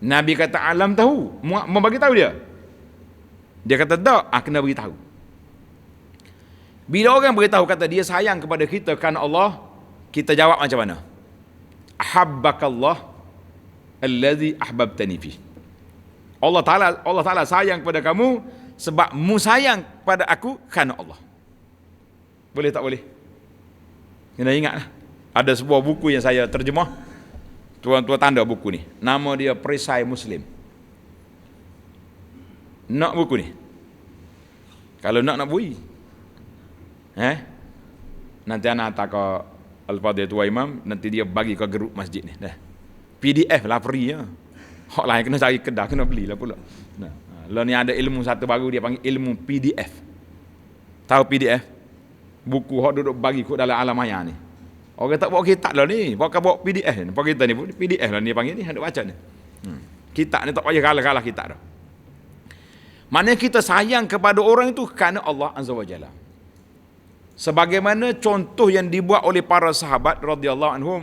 Nabi kata alam tahu, mau bagi tahu dia. Dia kata tak, kena beritahu. Bila orang beritahu kata dia sayang kepada kita kerana Allah, kita jawab macam mana? Ahabbakallah allazi ahbabtani fi. Allah Taala sayang kepada kamu sebab mu sayang kepada aku kerana Allah. Boleh tak boleh? Kena ingatlah. Ada sebuah buku yang saya terjemah. Tuan-tuan tanda buku ni. Nama dia Perisai Muslim. Nak buku ni? Kalau nak bui. Nanti anak hantar ke Al-Fadhil Tua Imam, nanti dia bagi ke grup masjid ni. Dah. PDF lah free ya. Hak lain kena cari kedah, kena belilah pula. Lah ni ada ilmu satu baru dia panggil ilmu PDF. Tahu PDF? Buku hak duduk bagi kat dalam alam maya ni. Orang tak bawa kitab lah ni, bawa PDF ni. Pak kita ni PDF lah ni panggil ni, hendak baca ni. Kitab ni tak payah kalah-kalah kitab dah. Maknanya kita sayang kepada orang itu kerana Allah Azza wa Jalla. Sebagaimana contoh yang dibuat oleh para sahabat radhiyallahu anhum.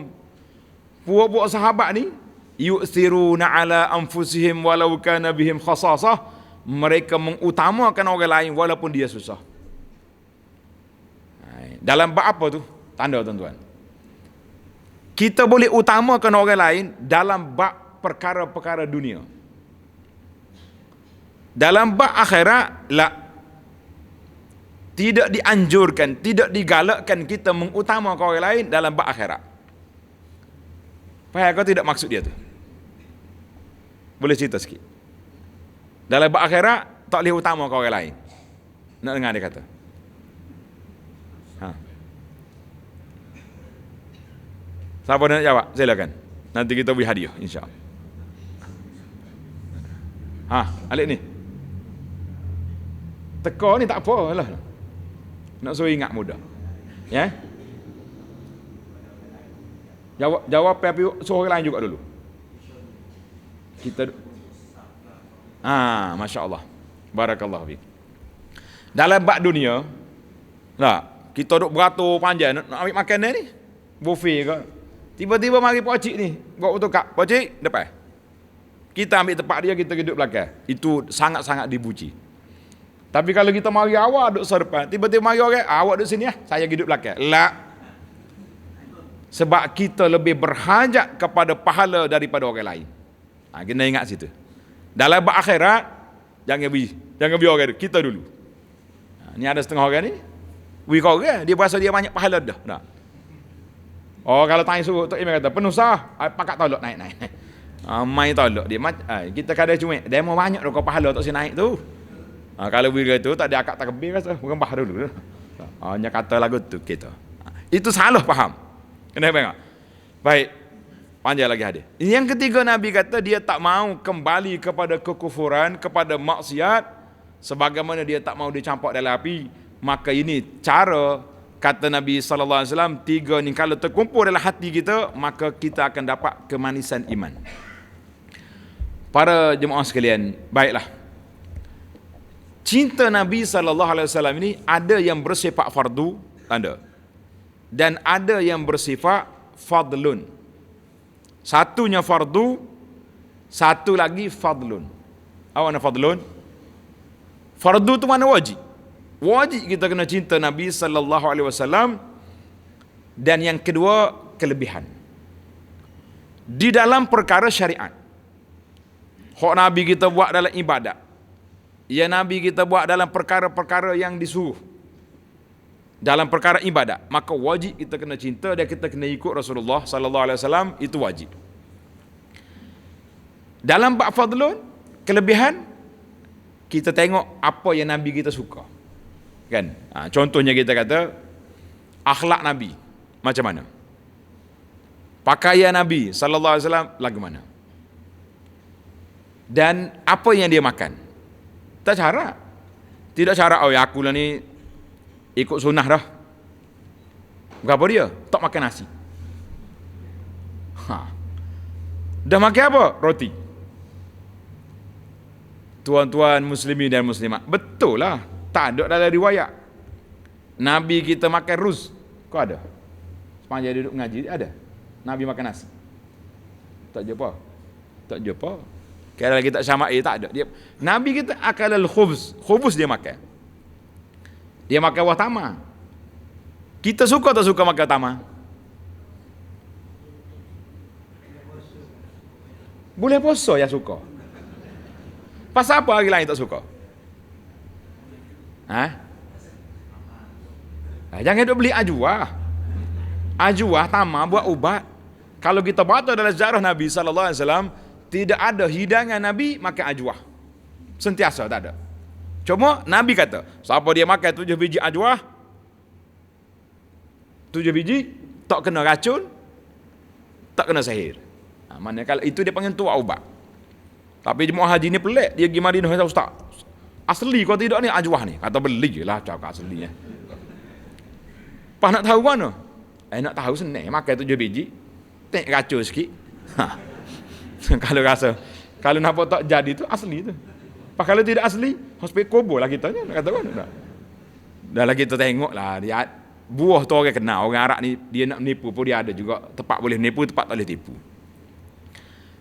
Puak-puak sahabat ni yu'thiruna ala anfusihim walau kana bihim khasasah. Mereka mengutamakan orang lain walaupun dia susah. Dalam bab apa tu? Tanda tuan-tuan. Kita boleh utamakan orang lain dalam bab perkara-perkara dunia. Dalam bab akhirat tidak dianjurkan, tidak digalakkan kita mengutamakan orang lain dalam bab akhirat. Faham kau tidak maksud dia tu? Boleh cerita sikit. Dalam bab akhirat tak boleh utama kau orang lain. Nak dengar dia kata. Ha. Siapa nak jawab? Silakan. Nanti kita beri hadiah insya-Allah. Ha, alik ni. Teka ni tak apa lah. Nak suruh ingat mudah. Ya. Jawab tapi suruh orang lain juga dulu. Kita masya-Allah. Barakallahu fiik. Dalam bab dunia, lah, kita duk beratur panjang nak ambil makanan ni. Buffet ke. Tiba-tiba mari pocik ni, bawa tukar. Pocik depan. Kita ambil tempat dia, kita duduk belakang. Itu sangat-sangat dipuji. Tapi kalau kita mari awak duduk sedepan, tiba-tiba mari orang, awak duduk sini ya, saya duduk belakang. La. Sebab kita lebih berhajat kepada pahala daripada orang lain. Kena ingat situ. Dalam bab akhirat, jangan beri orang, kita dulu. Ni ada setengah orang ni, beri kau orang, dia berasa dia banyak pahala dah. Nah. Oh, kalau tanya suruh, Tok Imam kata, penuh sah, pakat tolak naik. Main tolak dia. Kita kadang cuma demo banyak dah kau pahala tak si naik tu. Kalau bila tu tak ada akak tak kebir rasa rembah dulu. Hanya kata lagu tu kita. Itu salah faham. Kenapa enggak? Baik. Panjang lagi hadis. Yang ketiga Nabi kata dia tak mau kembali kepada kekufuran, kepada maksiat sebagaimana dia tak mau dicampak dalam api. Maka ini cara kata Nabi sallallahu alaihi wasallam, tiga ni kalau terkumpul dalam hati kita, maka kita akan dapat kemanisan iman. Para jemaah sekalian, baiklah. Cinta Nabi sallallahu alaihi wasallam ini ada yang bersifat fardu, ada. Dan ada yang bersifat fadlun. Satunya fardu, satu lagi fadlun. Apa makna fadlun? Fardu tu mana wajib? Wajib kita kena cinta Nabi sallallahu alaihi wasallam. Dan yang kedua, kelebihan. Di dalam perkara syariat. Hak Nabi kita buat dalam ibadat. Ya Nabi kita buat dalam perkara-perkara yang disuruh. Dalam perkara ibadat, maka wajib kita kena cinta dan kita kena ikut Rasulullah sallallahu alaihi wasallam, itu wajib. Dalam bab fadlun, kelebihan, kita tengok apa yang Nabi kita suka. Kan? Contohnya kita kata akhlak Nabi macam mana? Pakaian Nabi sallallahu alaihi wasallam lagu mana? Dan apa yang dia makan? Tak cara. Tidak cara aku lah ni ikut sunnah dah. Berapa dia? Tak makan nasi. Dah makan apa? Roti. Tuan-tuan muslimin dan muslimat, betul lah. Tak ada dalam riwayat Nabi kita makan ruz. Kau ada? Sepanjang duduk mengaji ada. Nabi makan nasi. Tak jumpa. Kalau kita Syamai tak ada. Nabi kita akalal khubz. Khubz dia makan. Dia makan buah tamar. Kita suka tak suka makan tamar? Boleh puasa yang suka. Pasal apa hari lain tak suka? Jangan duk beli ajwa. Ajwa tamar buat ubat. Kalau kita baca dalam sejarah Nabi sallallahu alaihi wasallam, tidak ada hidangan Nabi makan ajwa. Sentiasa tak ada. Cuma Nabi kata, siapa dia makan 7 biji ajwa, 7 biji, tak kena racun, tak kena sihir. Maknanya kalau itu dia panggil tua ubat. Tapi jemaah haji ni pelik, dia pergi Madinah kata, Ustaz, asli kau tidak ni ajwa ni? Kata beli je lah cakap aslinya. Pas nak tahu mana? Nak tahu senang, makan 7 biji, tek racun sikit. Kalau rasa, kalau nampak tak jadi tu asli tu. Pas kalau tidak asli, hospital kubur lah kita ni, nak kata mana tak? Dah lah kita tengok lah, dia buah tu orang kenal, orang Arab ni dia nak menipu pun dia ada juga, tempat boleh menipu, tempat tak boleh tipu.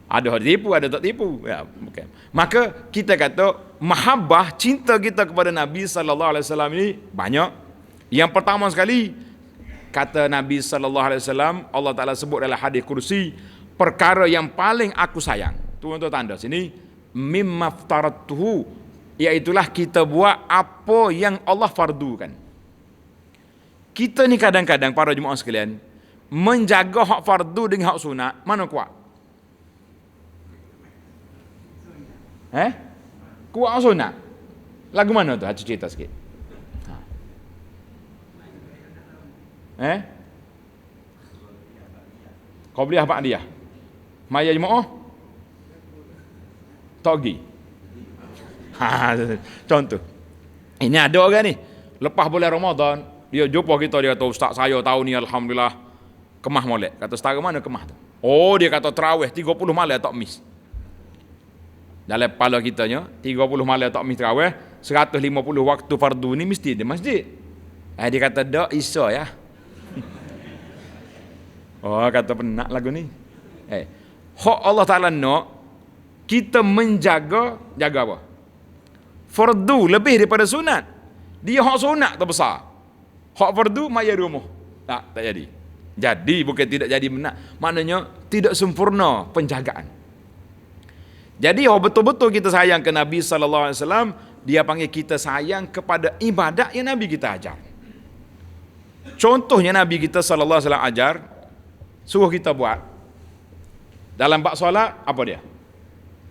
Ada tipu, ada tak tipu. Ya, okay. Maka kita kata mahabbah, cinta kita kepada Nabi sallallahu alaihi wasallam ini banyak. Yang pertama sekali kata Nabi sallallahu alaihi wasallam, Allah Taala sebut dalam hadis kursi, perkara yang paling aku sayang. Tuan-tuan tanda sini, mimma aftaratuhu, iaitulah kita buat apa yang Allah fardukan. Kita ni kadang-kadang para jemaah sekalian menjaga hak fardu dengan hak sunat, mana kuat? Kuat hak sunat. Lagu mana tu? Haji cerita sikit. Qabliyah ba'diyah. Maya jemaah? Tak pergi. Contoh. Ini ada orang ni. Lepas bulan Ramadan, dia jumpa kita, dia kata, Ustaz saya tahu ni alhamdulillah kemah molek. Kata setara mana kemah tu? Oh, dia kata tarawih 30 malam tak miss. Dalam kepala kitanya 30 malam tak miss tarawih, 150 waktu fardu ni mesti di masjid. Dia kata dak iso ya. Oh, kata penak lagu ni. Hak Allah Taala nak kita jaga apa? Fardu lebih daripada sunat. Dia hak sunat terbesar. Hak fardu maya rumah. Tak jadi. Jadi bukan tidak jadi benar. Maknanya tidak sempurna penjagaan. Jadi betul-betul kita sayang ke Nabi sallallahu alaihi wasallam, dia panggil kita sayang kepada ibadat yang Nabi kita ajar. Contohnya Nabi kita sallallahu alaihi wasallam ajar, suruh kita buat dalam bab solat apa dia?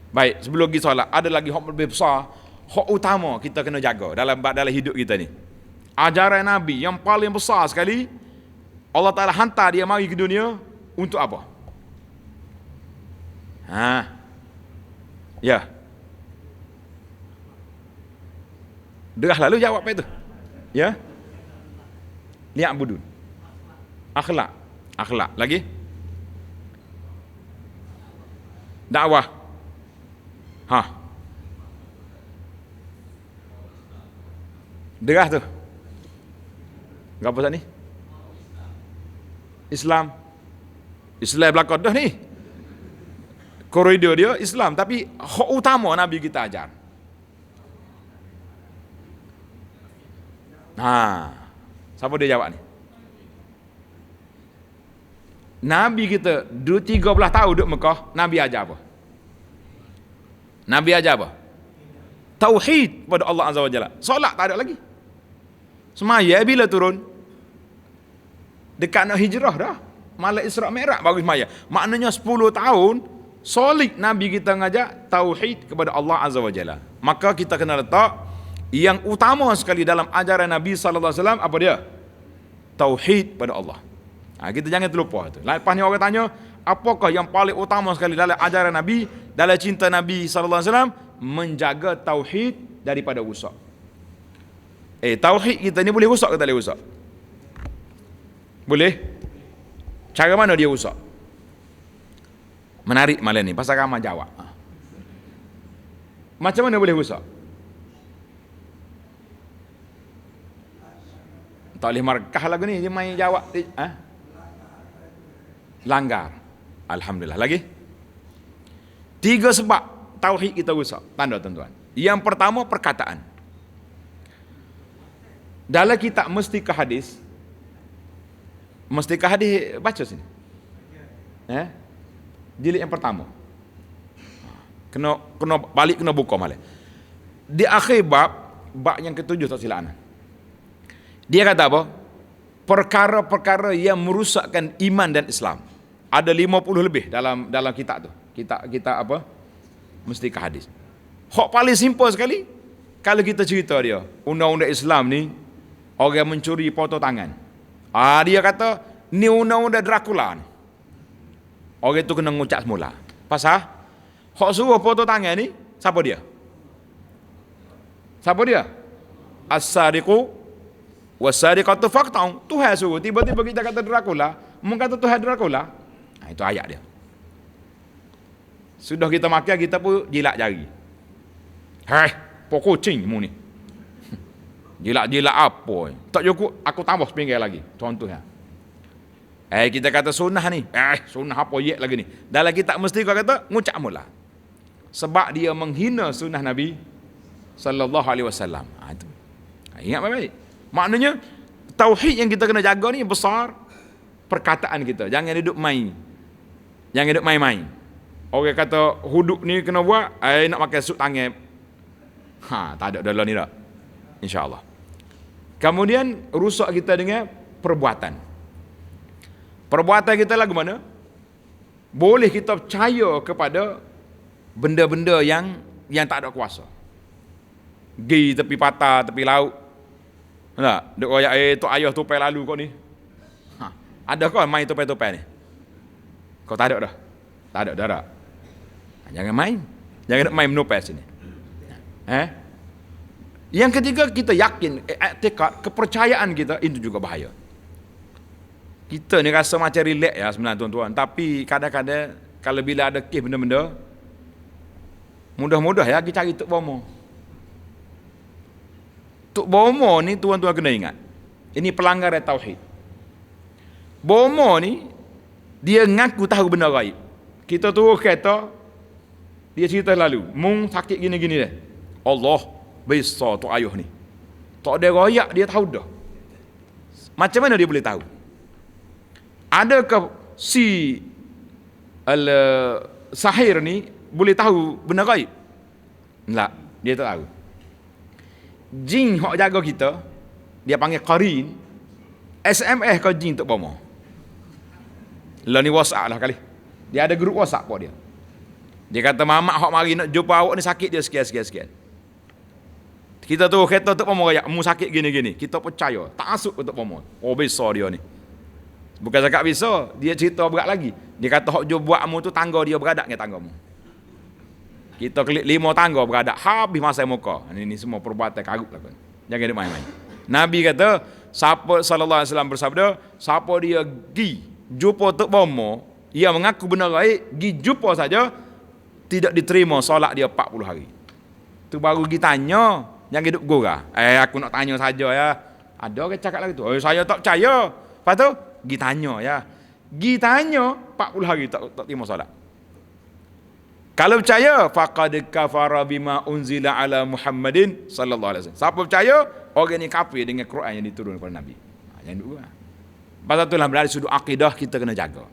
Baik, sebelum pergi solat ada lagi hak lebih besar, hak utama kita kena jaga dalam hidup kita ni. Ajaran Nabi yang paling besar sekali, Allah Taala hantar dia mari ke dunia untuk apa? Ya. Derah lalu jawab apa itu? Ya. Li'abudun. Akhlak. Lagi? Dakwah. Derah tu. Apa pasal ni? Islam belakang dah ni. Koridor dia Islam, tapi hak utama Nabi kita ajar. Siapa dia jawab ni? Nabi kita 13 tahun duduk Mekah, Nabi ajar apa? Nabi ajar apa? Tauhid pada Allah Azza wa Jalla. Solat tak ada lagi. Semaya bila turun? Dekat nak hijrah dah. Malam Isra' Mi'raj baru semaya. Maknanya 10 tahun solid Nabi kita ngajak tauhid kepada Allah Azza wa Jalla. Maka kita kena letak yang utama sekali dalam ajaran Nabi sallallahu alaihi wasallam apa dia? Tauhid pada Allah. Kita jangan terlupa tu. Lepas ni orang tanya, apakah yang paling utama sekali dalam ajaran Nabi, dalam cinta Nabi sallallahu alaihi wasallam? Menjaga tauhid daripada rusak. Tauhid kita ni boleh rusak ke tak boleh rusak? Boleh. Cara mana dia rusak? Menarik malam ni, pasal ramai jawab. Macam mana boleh rusak? Tak boleh markah lagu ni, dia main jawab. Langgar. Alhamdulillah. Lagi? 3 sebab tauhid kita rusak. Tanda tuan-tuan. Yang pertama, perkataan. Dalam kitab Mustika Hadis, baca sini. Jilid yang pertama. Kena balik, kena buka malah. Di akhir bab yang ke-7 tak silap ana. Dia kata apa? Perkara-perkara yang merusakkan iman dan Islam. Ada 50 lebih dalam kitab tu. Kitab apa? Mustika Hadis. Hak paling simple sekali, kalau kita cerita dia, undang-undang Islam ni orang mencuri foto tangan. Dia kata ni undang-undang Dracula ni. Orang itu kena ngucap semula. Pasal hak suruh foto tangan ni siapa dia? As-sariqu was-sariqatu faqta'u. Tuhan suruh, tiba-tiba kita kata Dracula, kata Tuhan Dracula. Itu ayat dia. Sudah kita makan, kita pun jilat jari. Pokok kucing mu ni. Jilat-jilat apa? Tak cukup, aku tambah sepinggan lagi. Contohnya. Kita kata sunnah ni. Sunnah apa yet lagi ni. Dalam kitab mesti kau kata, ngucap mula. Sebab dia menghina sunnah Nabi sallallahu alaihi wasallam. Itu. Ingat baik-baik. Maknanya, tauhid yang kita kena jaga ni besar. Perkataan kita. Jangan hidup main. Orang kata, huduk ni kena buat, nak makan sup tangan. Tak ada dalam ni tak. InsyaAllah. Kemudian rusak kita dengan perbuatan. Perbuatan kita lagu mana? Boleh kita percaya kepada benda-benda yang tak ada kuasa. Gi tepi patah, tepi laut. Tak? Duk royak tu ayah tupai lalu kau ni. Ada kau main tupai-tupai ni? Kau tak ada dah. Tak ada dah. Jangan main. Jangan nak main menupai sini. Yang ketiga, kita yakin, i'tikad, kepercayaan kita itu juga bahaya. Kita ni rasa macam relax ya sebenarnya tuan-tuan, tapi kadang-kadang kalau bila ada kes benda-benda, mudah-mudah ya kita cari Tok Bomo. Tok Bomo ni tuan-tuan kena ingat, ini pelanggaran tauhid. Bomo ni dia ngaku tahu benda gaib. Kita turun kereta, dia cerita lalu, mung sakit gini-gini dah. Allah besar tu ayuh ni. Tak ada royak dia tahu dah. Macam mana dia boleh tahu? Adakah si sahir ni boleh tahu benda gaib? Tak, dia tak tahu. Jin hok jaga kita, dia panggil qarin. SMS kau jin Tok Bomo. Lah ni WhatsApp lah kali. Dia ada grup WhatsApp buat dia. Dia kata mamak hok mari nak jumpa awak ni sakit dia sekian. Kita tu kereta Tok Bomo raya, mu sakit gini-gini. Kita percaya, tak masuk ke Tok Bomo. Oh besar dia ni. Bukan cakap bisa, dia cerita berat lagi. Dia kata hok jo buatmu tu tangga dia beradak dengan tanggamu. Kita klik 5 tangga beradak, habis masa muka. Ini semua perbuatan karut lah kan. Jangan dia main-main. Nabi kata, siapa sallallahu alaihi wasallam bersabda, siapa dia gi jumpa Tok Bomo, ia mengaku benar gaib, gi jumpa saja tidak diterima solat dia 40 hari. Tu baru gi tanya, jangan duk gora. Aku nak tanya saja ya. Ada orang cakap lagi tu, saya tak percaya. Lepas tu gi tanya ya. Gi tanya 40 hari tak terima solat. Kalau percaya, faqad kafara bima unzila ala Muhammadin sallallahu alaihi wasallam. Siapa percaya, orang ni kafir dengan Quran yang diturunkan kepada Nabi. Jangan duk gora. Pasal itulah dari sudut akidah kita kena jaga.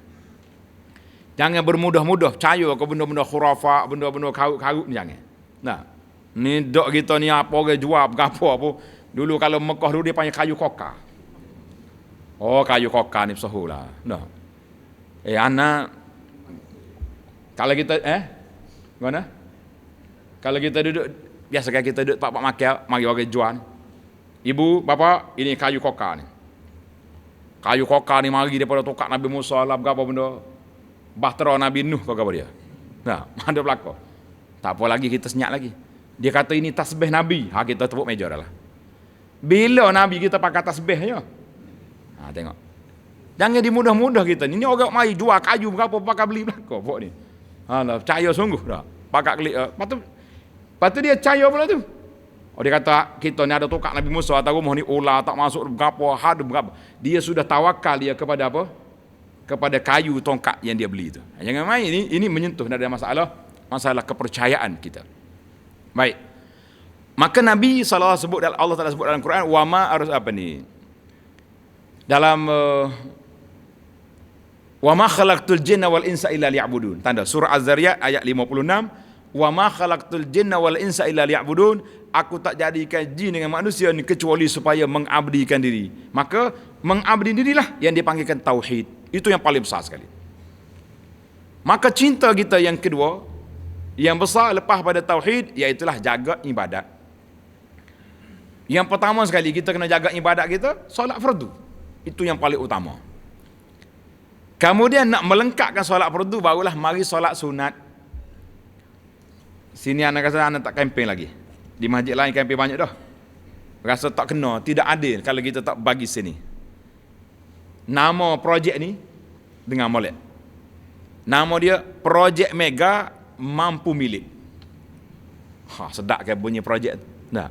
Jangan bermudah-mudah percaya ke benda-benda khurafat, benda-benda karut-karut ni jangan. Nah, ni dok kita ni apa orang jual berapa apa. Dulu kalau Mekah dulu dia panggil kayu koka. Oh, kayu koka ni pesohor lah. Nah. Anak kalau kita mana? Kalau kita duduk biasa kan kita duduk pak makan, mari orang jual. Ibu, bapa, ini kayu koka ni. Kayu koka ni mari daripada tokak Nabi Musa lah berapa benda. Bahtera Nabi Nuh kau dia. Nah, ada belaka. Tak apa lagi kita senyap lagi. Dia kata ini tasbih Nabi. Kita tepuk meja dah lah. Bila Nabi kita pakai tasbihnya? Tengok. Jangan dimudah-mudah kita. Ini orang mari jual kayu berapa pakai beli belaka pok ni. Percaya sungguh dah. Pakai klik. Lepas tu dia percaya pula tu. Dia kata kita ni ada tokak Nabi Musa atau rumah ni ular tak masuk berapa had berapa. Dia sudah tawakal dia kepada apa? Kepada kayu tongkat yang dia beli itu. Jangan main, ini menyentuh dari masalah kepercayaan kita. Baik. Maka Nabi SAW sebut, Allah Taala sebut dalam Quran, wa ma arus apa ni? Dalam wa ma khalaqtul jinna wal insa illa liya'budun. Tanda surah Az-Zariyat ayat 56, wa ma khalaqtul jinna wal insa illa liya'budun. Aku tak jadikan jin dengan manusia ni kecuali supaya mengabdikan diri. Maka mengabdi dirilah yang dipanggilkan tauhid. Itu yang paling besar sekali. Maka cinta kita yang kedua, yang besar lepas pada tauhid, iaitulah jaga ibadat. Yang pertama sekali kita kena jaga ibadat kita, solat fardu. Itu yang paling utama. Kemudian nak melengkapkan solat fardu, barulah mari solat sunat. Sini anak kata anak tak kempen lagi. Di masjid lain kempen banyak dah. Rasa tak kena, tidak adil kalau kita tak bagi sini. Nama projek ni dengan molek. Nama dia Projek Mega Mampu Milik. Sedap kan bunyi projek. Nah.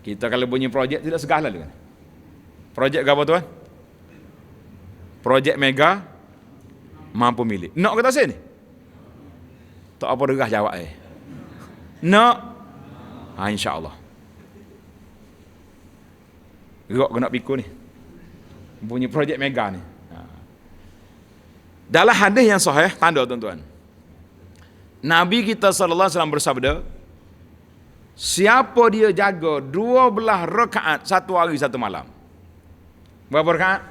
Kita kalau bunyi projek tidak segala kan. Projek apa tuan? Projek Mega Mampu Milik. Nak kata sini? Tak apa derah jawab Nak? InsyaAllah. Gerak kena pikul ni. Bunyi projek mega ni. Dalam hadis yang sahih, tanda tuan-tuan. Nabi kita sallallahu alaihi wasallam bersabda, siapa dia jaga 12 rakaat satu hari satu malam. Berapa rakaat?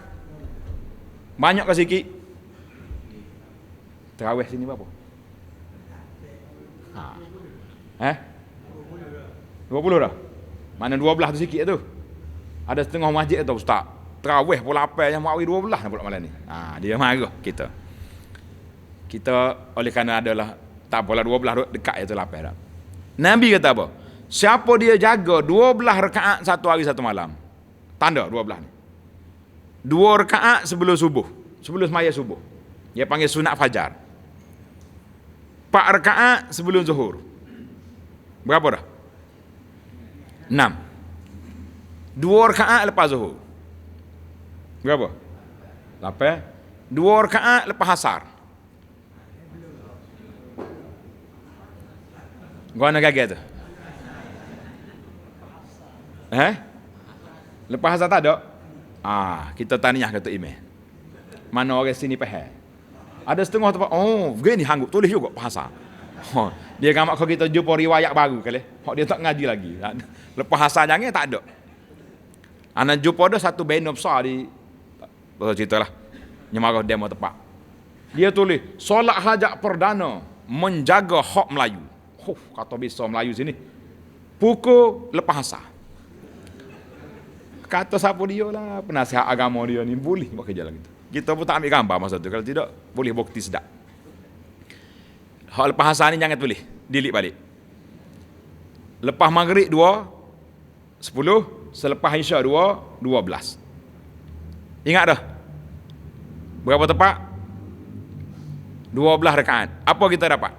Banyak ke sikit? Tarawih sini berapa? Ha. 20 dah? Mana 12 tu sikit tu? Ada setengah masjid tu ustaz. Tarawih pula apa yang mau 12 pula malam ni. Dia marah kita. Kita oleh kerana adalah tak apalah 12 dekat itu lapar dah. Nabi kata apa? Siapa dia jaga 12 rakaat satu hari satu malam. Tanda 12 ni. 2 rakaat sebelum subuh, sebelum semaya subuh. Dia panggil sunat fajar. 4 rakaat sebelum zuhur. Berapa dah? 6. 2 rakaat lepas zuhur. Berapa? 8. 2 rakaat lepas asar. Gua nak gagal tu. Lepas asar tak ada? Kita tanya kata email. Mana orang sini faham? Ada setengah tempat, begini hanggup tulis juga bahasa. Dia gamak kalau kita jumpa riwayat baru kali. Dia tak ngaji lagi. Lepas asar jangan tak ada. Anak jumpa ada satu band besar di ceritalah. Nyemarah demo tepat. Dia tulis solat hajat perdana menjaga hak Melayu. Kata bisa Melayu sini. Pukul lepas asar. Kata siapa dia lah, penasihat agama dia ni boleh buat kerja lagi tu. Kita pun tak ambil gambar masa tu. Kalau tidak, boleh bukti sedap. Hak lepas asar ni jangan tulis, delete balik. Lepas maghrib 2, 10. Selepas isyak 2, 12. Ingat dah? Berapa tepat? 12 rakaat. Apa kita dapat?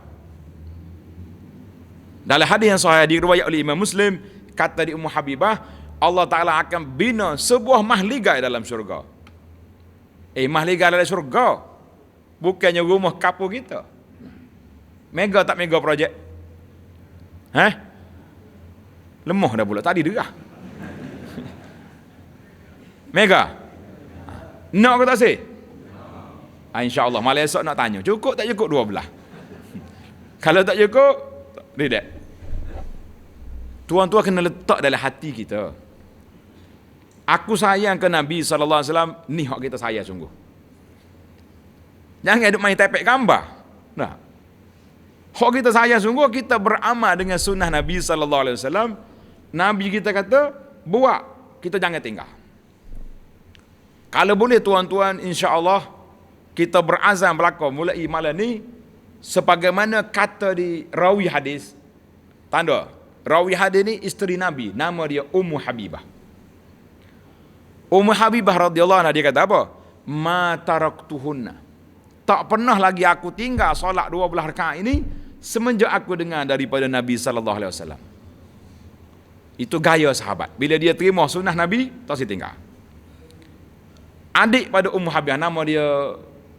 Dalam hadis yang sahih diriwayat oleh Imam Muslim, kata di Ummu Habibah, Allah Ta'ala akan bina sebuah mahligai dalam syurga. Mahligai dalam syurga. Bukannya rumah kapur kita. Mega tak mega projek? Lemah dah pula. Tadi derah. Mega? Nak ke tak sih? InsyaAllah. Malam esok nak tanya. Cukup tak cukup 12? Kalau tak cukup, tidak. Tuan-tuan kena letak dalam hati kita. Aku sayang ke Nabi SAW, ni hak kita sayang sungguh. Jangan duk main tepek gambar. Nah. Hak kita sayang sungguh, kita beramal dengan sunnah Nabi SAW. Nabi kita kata, buat, kita jangan tinggal. Kalau boleh tuan-tuan, insya-Allah kita berazam berlaku mulai malam ni sebagaimana kata di rawi hadis. Tanda, rawi hadis ni isteri Nabi, nama dia Ummu Habibah. Ummu Habibah radhiyallahu anha dia kata apa? Ma taraktuhunna. Tak pernah lagi aku tinggal solat 12 rakaat ini semenjak aku dengar daripada Nabi sallallahu alaihi wasallam. Itu gaya sahabat. Bila dia terima sunnah Nabi, tak si tinggal. Adik pada Ummu Habibah, nama dia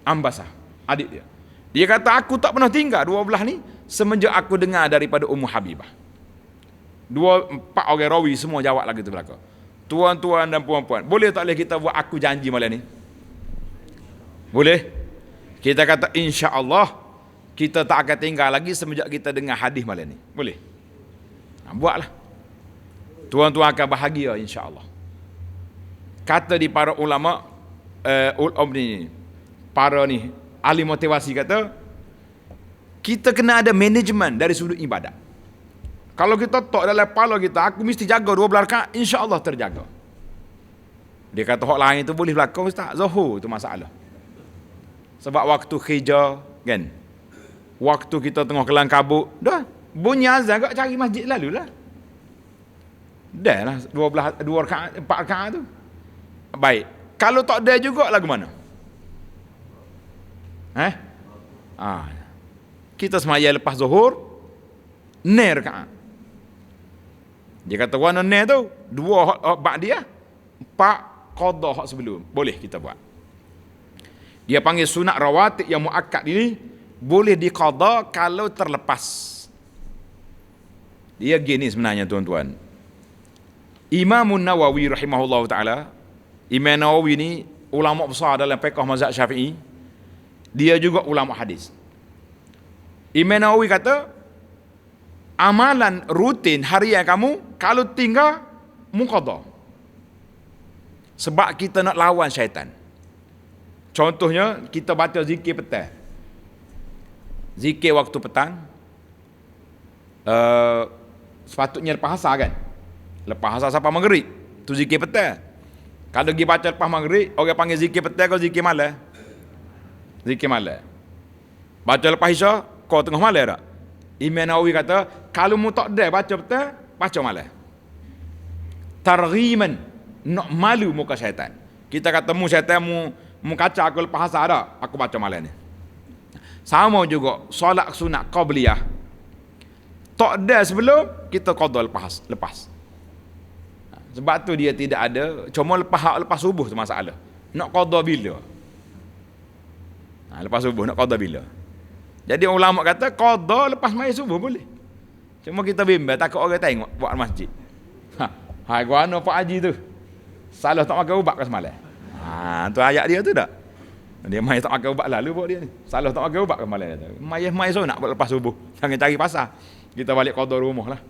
Ambasah, adik dia. Dia kata aku tak pernah tinggal 12 ni semenjak aku dengar daripada Ummu Habibah. 4 orang rawi semua jawab lagi tu belaka. Tuan-tuan dan puan-puan, boleh tak boleh kita buat aku janji malam ni? Boleh? Kita kata insya-Allah kita tak akan tinggal lagi semenjak kita dengar hadis malam ni. Boleh? Buatlah. Tuan-tuan akan bahagia insya-Allah. Kata di para ulama para ni ahli motivasi kata kita kena ada manajemen dari sudut ibadat. Kalau kita tok dalam kepala kita, aku mesti jaga 12 rakaat, insya-Allah terjaga. Dia kata hak lain tu boleh berlaku ustaz, zuhur tu masalah. Sebab waktu khija kan. Waktu kita tengah kelang kabut, dah bunyi azan kau cari masjid lalulah. Dah lah 2 rakaat, 4 rakaat tu. Baik. Kalau tak ada juga lagu mana? Kita semaya lepas zuhur 9 rakaat. Dia kata warna 9 tu 2 hak ba'diyah, 4 qada hak sebelum. Boleh kita buat. Dia panggil sunat rawatib yang muakkad ini boleh diqada kalau terlepas. Dia gini sebenarnya tuan-tuan. Imam Nawawi rahimahullah ta'ala, Imam Nawawi ni ulama besar dalam fiqh mazhab Syafi'i. Dia juga ulama hadis. Imam Nawawi kata amalan rutin harian kamu kalau tinggal muqadha. Sebab kita nak lawan syaitan. Contohnya kita baca zikir petang. Zikir waktu petang sepatutnya lepas asar kan. Lepas asar sampai maghrib. Tu zikir petang. Kalau pergi baca lepas maghrib, orang panggil zikir petang kau zikir malam. Zikir malam. Baca lepas isyak, kau tengah malam tak? Imam Nawawi kata, kalau mu tak ada baca petang, baca malam. Targhiman, nak malu muka syaitan. Kita kata mu syaitan mu kaca aku lepas asar tak? Aku baca malam ni. Sama juga solat sunat qabliyah. Tak ada sebelum, kita qada lepas. Sebab tu dia tidak ada, cuma lepas subuh tu masalah. Nak qada bila? Lepas subuh nak qada bila? Jadi ulama kata qada lepas mai subuh boleh. Cuma kita bimbang takut orang tengok buat masjid. Hai gua ano Pak Haji tu. Salah tak makan ubat ke semalam. Tu ayat dia tu tak? Dia mai tak makan ubat lalu buat dia ni. Salah tak makan ubat ke semalam tu. Mai so nak buat lepas subuh. Jangan cari pasar. Kita balik qada rumah lah.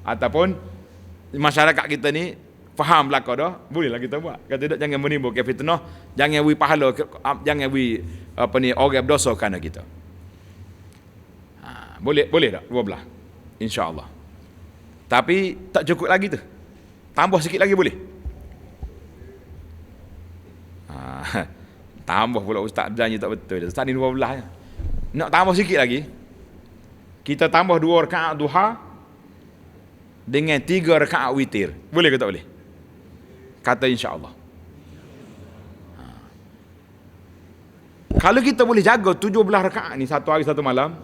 Ataupun masyarakat kita ni faham belaka dah, bolehlah kita buat. Kata tidak jangan menimbulkan fitnah, jangan wi pahala, jangan wi orang berdosa kerana kita. Boleh tak? 12. Insya-Allah. Tapi tak cukup lagi tu. Tambah sikit lagi boleh. Tambah pula ustaz janji tak betul. Ustaz ni 12 je. Nak tambah sikit lagi. Kita tambah 2 rakaat duha dengan 3 rakaat witir. Boleh ke tak boleh? Kata insya-Allah. Kalau kita boleh jaga 17 rakaat ni satu hari satu malam,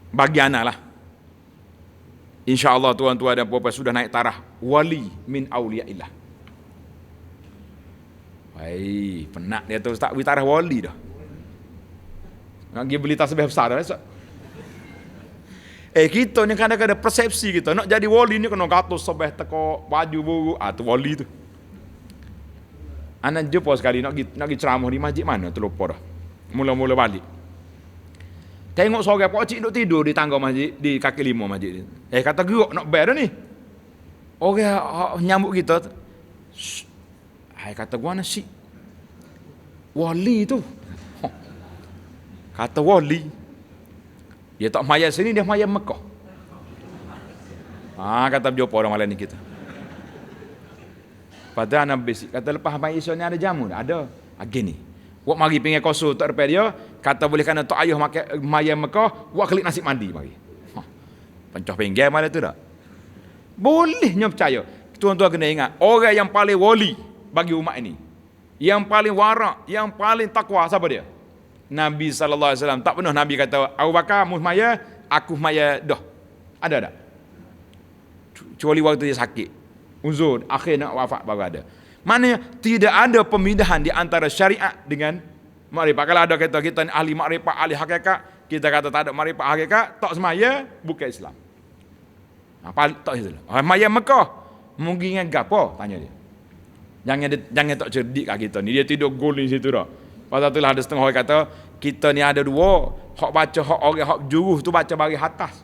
bagi anak lah. InsyaAllah tuan-tuan dan puan-puan sudah naik taraf wali min awliyaillah. Hai, penat dia tu ustaz taraf wali dah. Nak pergi beli tasbih besar dah ustaz. Kita ni kadang-kadang persepsi kita nak jadi wali ni kena gatus sebeh teko baju buruk, tu wali tu. Anak jumpa sekali nak pergi ceramah di masjid mana terlupa dah. Mula-mula balik. Tengok seorang pokcik duk tidur di tangga masjid, di kaki lima masjid. Kata gerak nak bayar dah ni. Orang nyambut kita. Kata gua nasi. Wali tu. Kata wali. Dia tak maya sini, dia maya Mekah. Kata berjumpa orang malam ni kita. Pada anak basic. Kata lepas maya esok ni ada jamu dah? Ada. Gini. Wak mari pinggir kosong tak repair dia, kata boleh kena tak ayuh makan maya Mekah, wak kelik nasi mandi mari. Pencah pinggir malam tu tak? Bolehnya percaya. Tuan-tuan kena ingat, orang yang paling wali bagi umat ini, yang paling warak, yang paling takwa, siapa dia? Nabi SAW. Tak pernah Nabi kata, Abu Bakar mu maya, aku maya dah. Ada tak? Kecuali waktu dia sakit. Uzur, akhir nak wafat baru ada. Maknanya tidak ada pemindahan di antara syariat dengan makrifat. Kalau ada kata kita ni ahli makrifat, ahli hakikat, kita kata tak ada makrifat hakikat, tak semaya, bukan Islam. Tak Islam. Maya Mekah, mungkin dengan gapo? Tanya dia. Jangan tak cerdik kat kita ni. Dia tidur gol di situ dah. Pasal itulah ada setengah orang kata, kita ni ada dua, hak baca hak orang hak juruh tu baca baris atas.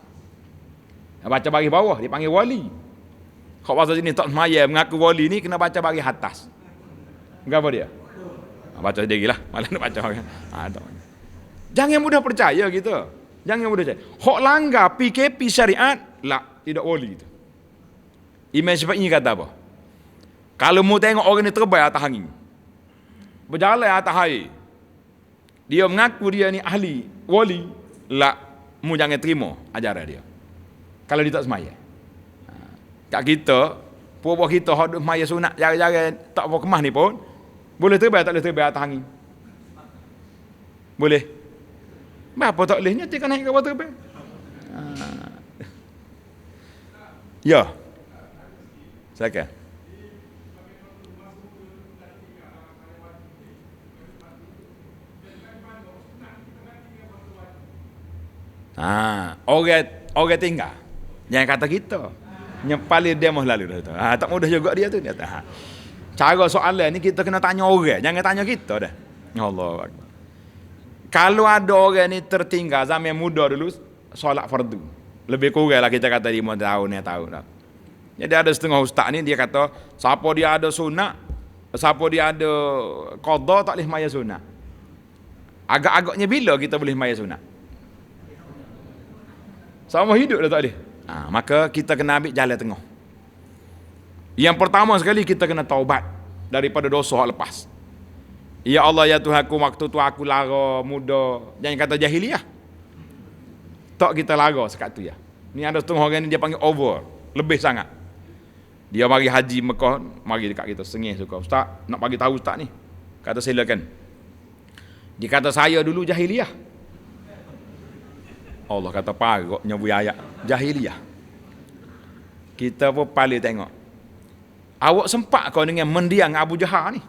Baca baris bawah, dia panggil wali. Hak pasal sini tak semaya mengaku wali ni kena baca baris atas. Apa dia? Baca sendirilah, malah nak baca orang. Jangan mudah percaya kita. Jangan mudah percaya. Hak langgar PKP syariat, tidak wali itu. Imam Syafi'i kata apa? Kalau mu tengok orang ni terbaik atas angin, berjalan atas air, dia mengaku dia ni ahli wali, mu jangan terima ajaran dia. Kalau dia tak semaya. Kat kita, puak-puak kita hak semaya sunat jarang-jarang tak apa kemah ni pun, boleh terbaik tak boleh terbaik atas angin? Boleh. Apa tak boleh? Nyata kan naik ke bawah terbaik. Ya. Silakan. Orang tinggal. Jangan kata kita. Yang paling demo lalu dah. Tak mudah juga dia tu. Dia kata, cara soalan ni kita kena tanya orang. Jangan tanya kita dah. Allah Akbar. Kalau ada orang ni tertinggal zaman muda dulu, solat fardu. Lebih kurang lah kita kata 5 tahun ni tahun dah. Jadi ada setengah ustaz ni dia kata, siapa dia ada sunat, siapa dia ada qada tak boleh maya sunat. Agak-agaknya bila kita boleh maya sunat? Sama hidup dah tak boleh. Maka kita kena ambil jalan tengah. Yang pertama sekali kita kena taubat daripada dosa hak lepas. Ya Allah ya Tuhanku, waktu tu aku lara muda. Jangan kata jahiliah. Tak kita lara sekat tu ya. Ni ada setengah orang ni dia panggil over, lebih sangat. Dia mari haji Mekah, mari dekat kita sengih suka. Ustaz, nak bagi tahu ustaz ni. Kata silakan. Dia kata saya dulu jahiliah. Allah kata paroknya buaya jahiliah. Kita pun paling tengok. Awak sempat kau dengan mendiang Abu Jahal ni?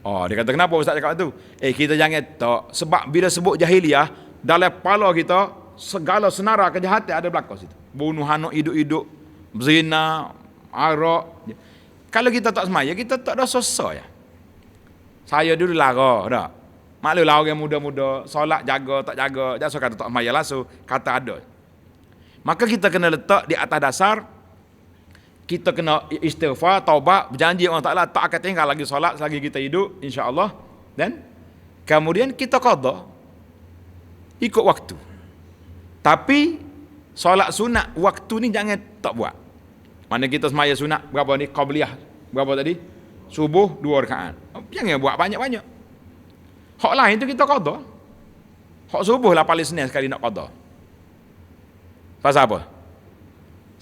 Dia kata kenapa ustaz cakap tu? Kita jangan tak. Sebab bila sebut jahiliah, dalam kepala kita segala senara kejahatan ada berlaku situ. Bunuh anak hidup-hidup, zina, arak. Kalau kita tak semaya, kita tak ada susah ya. Saya dulu lara dah. Maklumlah orang muda-muda, solat jaga, tak jaga, jangan kata tak semaya langsung, kata ada. Maka kita kena letak di atas dasar, kita kena istighfar, taubat, berjanji Allah Ta'ala tak akan tinggal lagi solat selagi kita hidup, insya-Allah. Dan kemudian kita qada ikut waktu. Tapi solat sunat waktu ni jangan tak buat. Mana kita semaya sunat berapa ni? Qabliyah berapa tadi? Subuh 2 rakaat. Jangan buat banyak-banyak. Hak lain tu kita qada. Hak subuh lah paling senang sekali nak qada. Pasal apa?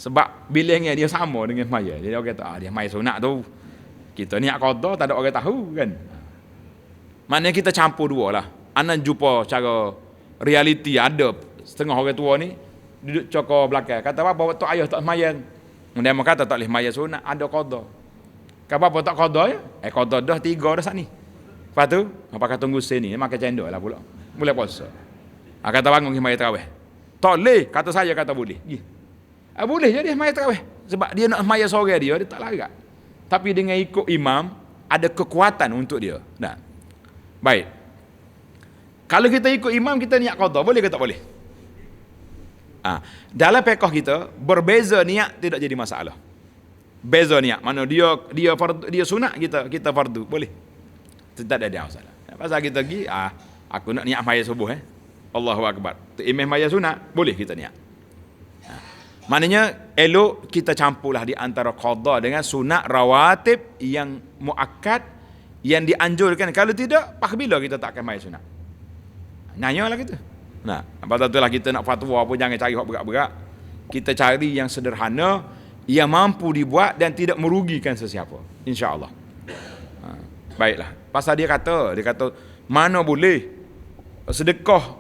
Sebab bilangnya dia sama dengan semaya. Jadi orang kata, dia semaya sunat tu. Kita niat qada, tak ada orang tahu kan. Maknanya kita campur dua lah. Anak jumpa cara realiti ada setengah orang tua ni duduk cokor belakang. Kata apa tu ayah tak semaya. Dia kata tak boleh semaya sunat, ada qada. Kata apa tak qada ya? Qada dah 3 dah saat ni. Lepas tu, apa tunggu sini, makan cendol lah pula. Mulai puasa. Kata bangun semaya tarawih. Tak boleh, kata saya kata boleh. Boleh je dia semaya tarawih. Sebab dia nak semaya sore dia tak larat. Tapi dengan ikut imam, ada kekuatan untuk dia. Nah. Baik. Kalau kita ikut imam, kita niat qada, boleh ke tak boleh? Dalam fiqh kita, berbeza niat tidak jadi masalah. Beza niat. Mana dia sunat, kita fardu, boleh. Tak ada masalah. Pasal kita pergi, aku nak niat semaya subuh Allahu Akbar. Imam semaya sunat, boleh kita niat. Maknanya elok kita campurlah di antara qada dengan sunat rawatib yang muakkad yang dianjurkan. Kalau tidak, pak bila kita tak akan semaya sunat. Nanyalah kita. Pasal itulah kita nak fatwa pun jangan cari hak berat-berat. Kita cari yang sederhana, yang mampu dibuat dan tidak merugikan sesiapa. Insya-Allah. Baiklah. Pasal dia kata mana boleh sedekah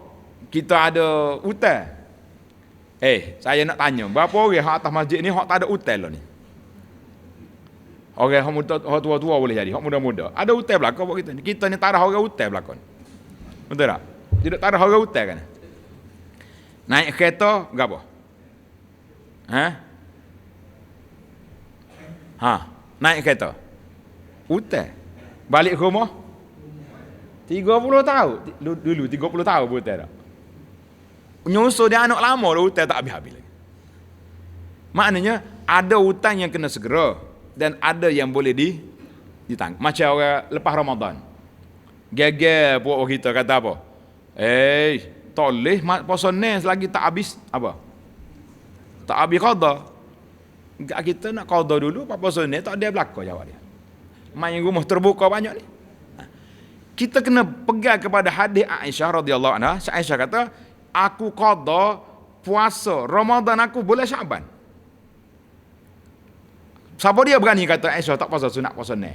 kita ada hutang. Saya nak tanya, berapa orang hak atas masjid ni hak tak ada hutang lah ni? Orang hak tua-tua boleh jadi, hak muda-muda. Ada hutang belakang buat kita ni. Kita ni tarah orang hutang belakang. Betul tak? Tidak tarah orang hutang kan? Naik kereta berapa? Naik kereta. Hutang. Balik ke rumah 30 tahun. Dulu 30 tahun pun hutang tak? Nyusul dia anak lama dah hutang tak habis-habis lagi. Maknanya ada hutang yang kena segera dan ada yang boleh ditanggung. Macam orang lepas Ramadan. Geger puak kita kata apa? Tak boleh puasa ni selagi tak habis apa? Tak habis qada. Kita nak qada dulu, puasa ni tak ada berlaku jawab dia. Main rumah terbuka banyak ni. Kita kena pegang kepada hadis Aisyah radhiyallahu anha. Aisyah kata, aku qada puasa Ramadan aku bulan Syaban. Siapa dia berani kata Aisyah tak puasa sunat puasa ni?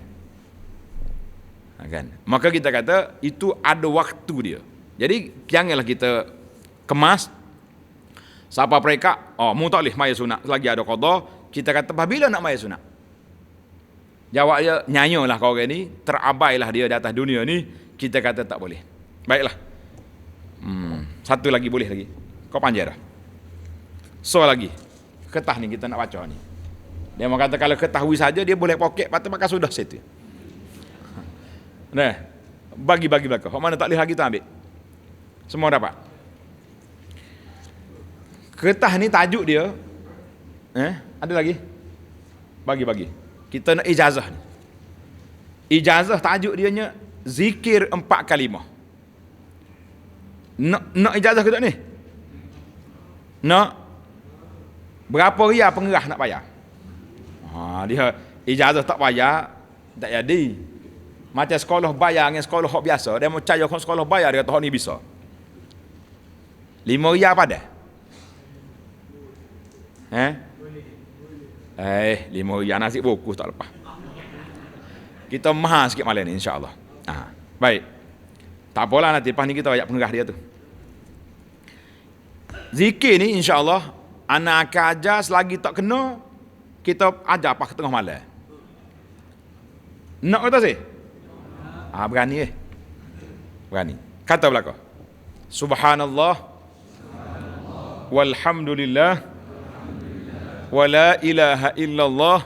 Kan? Maka kita kata itu ada waktu dia. Jadi janganlah kita kemas siapa mereka, mu tak boleh maya sunat selagi ada qada. Kita kata bila nak maya sunat? Jawab dia, nyanyalah kau orang ni, terabailah dia di atas dunia ni. Kita kata tak boleh. Baiklah. Satu lagi boleh lagi. Kau panjang dah. So lagi. Ketah ni kita nak baca ni. Dia mau kata kalau ketahui saja dia boleh poket, patut maka sudah situ. Nah, bagi belakang. Hak mana tak boleh lagi tu ambil. Semua dapat. Ketah ni tajuk dia. Ada lagi? Bagi. Kita nak ijazah ni. Ijazah tajuk dia nya zikir 4 kalimah. Nak ijazah ke tak ni? Nak? Berapa riyal pengerah nak bayar? Dia ijazah tak bayar, tak jadi. Macam sekolah bayar dengan sekolah hak biasa, dia mau percaya kalau sekolah bayar, dia kata hak ni bisa. 5 riyal pada? 5 riyal nasib buku tak lepas. Kita mahal sikit malam ni insya-Allah. Baik. Tak apalah, nanti lepas ni kita ayat pengerah dia tu. Zikir ni insya-Allah anak akan ajar, selagi tak kena kita ajar pas tengah malam. Nak kata sih? Berani Berani. Kata belakang. Subhanallah walhamdulillah wala ilaha illallah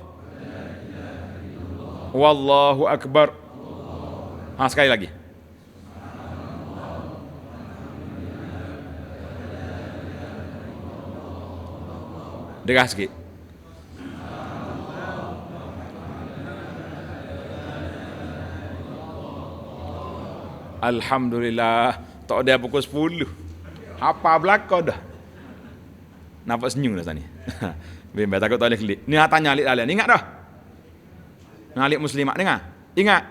wallahu akbar. Sekali lagi. Dengar sikit. Alhamdulillah. Tak ada pukul 10. Apa belakang dah. Nampak senyum dah tadi. Bimbang takut tak boleh klik. Ni tanya alik dalam. Ingat dah. Alik muslimat dengar. Ingat.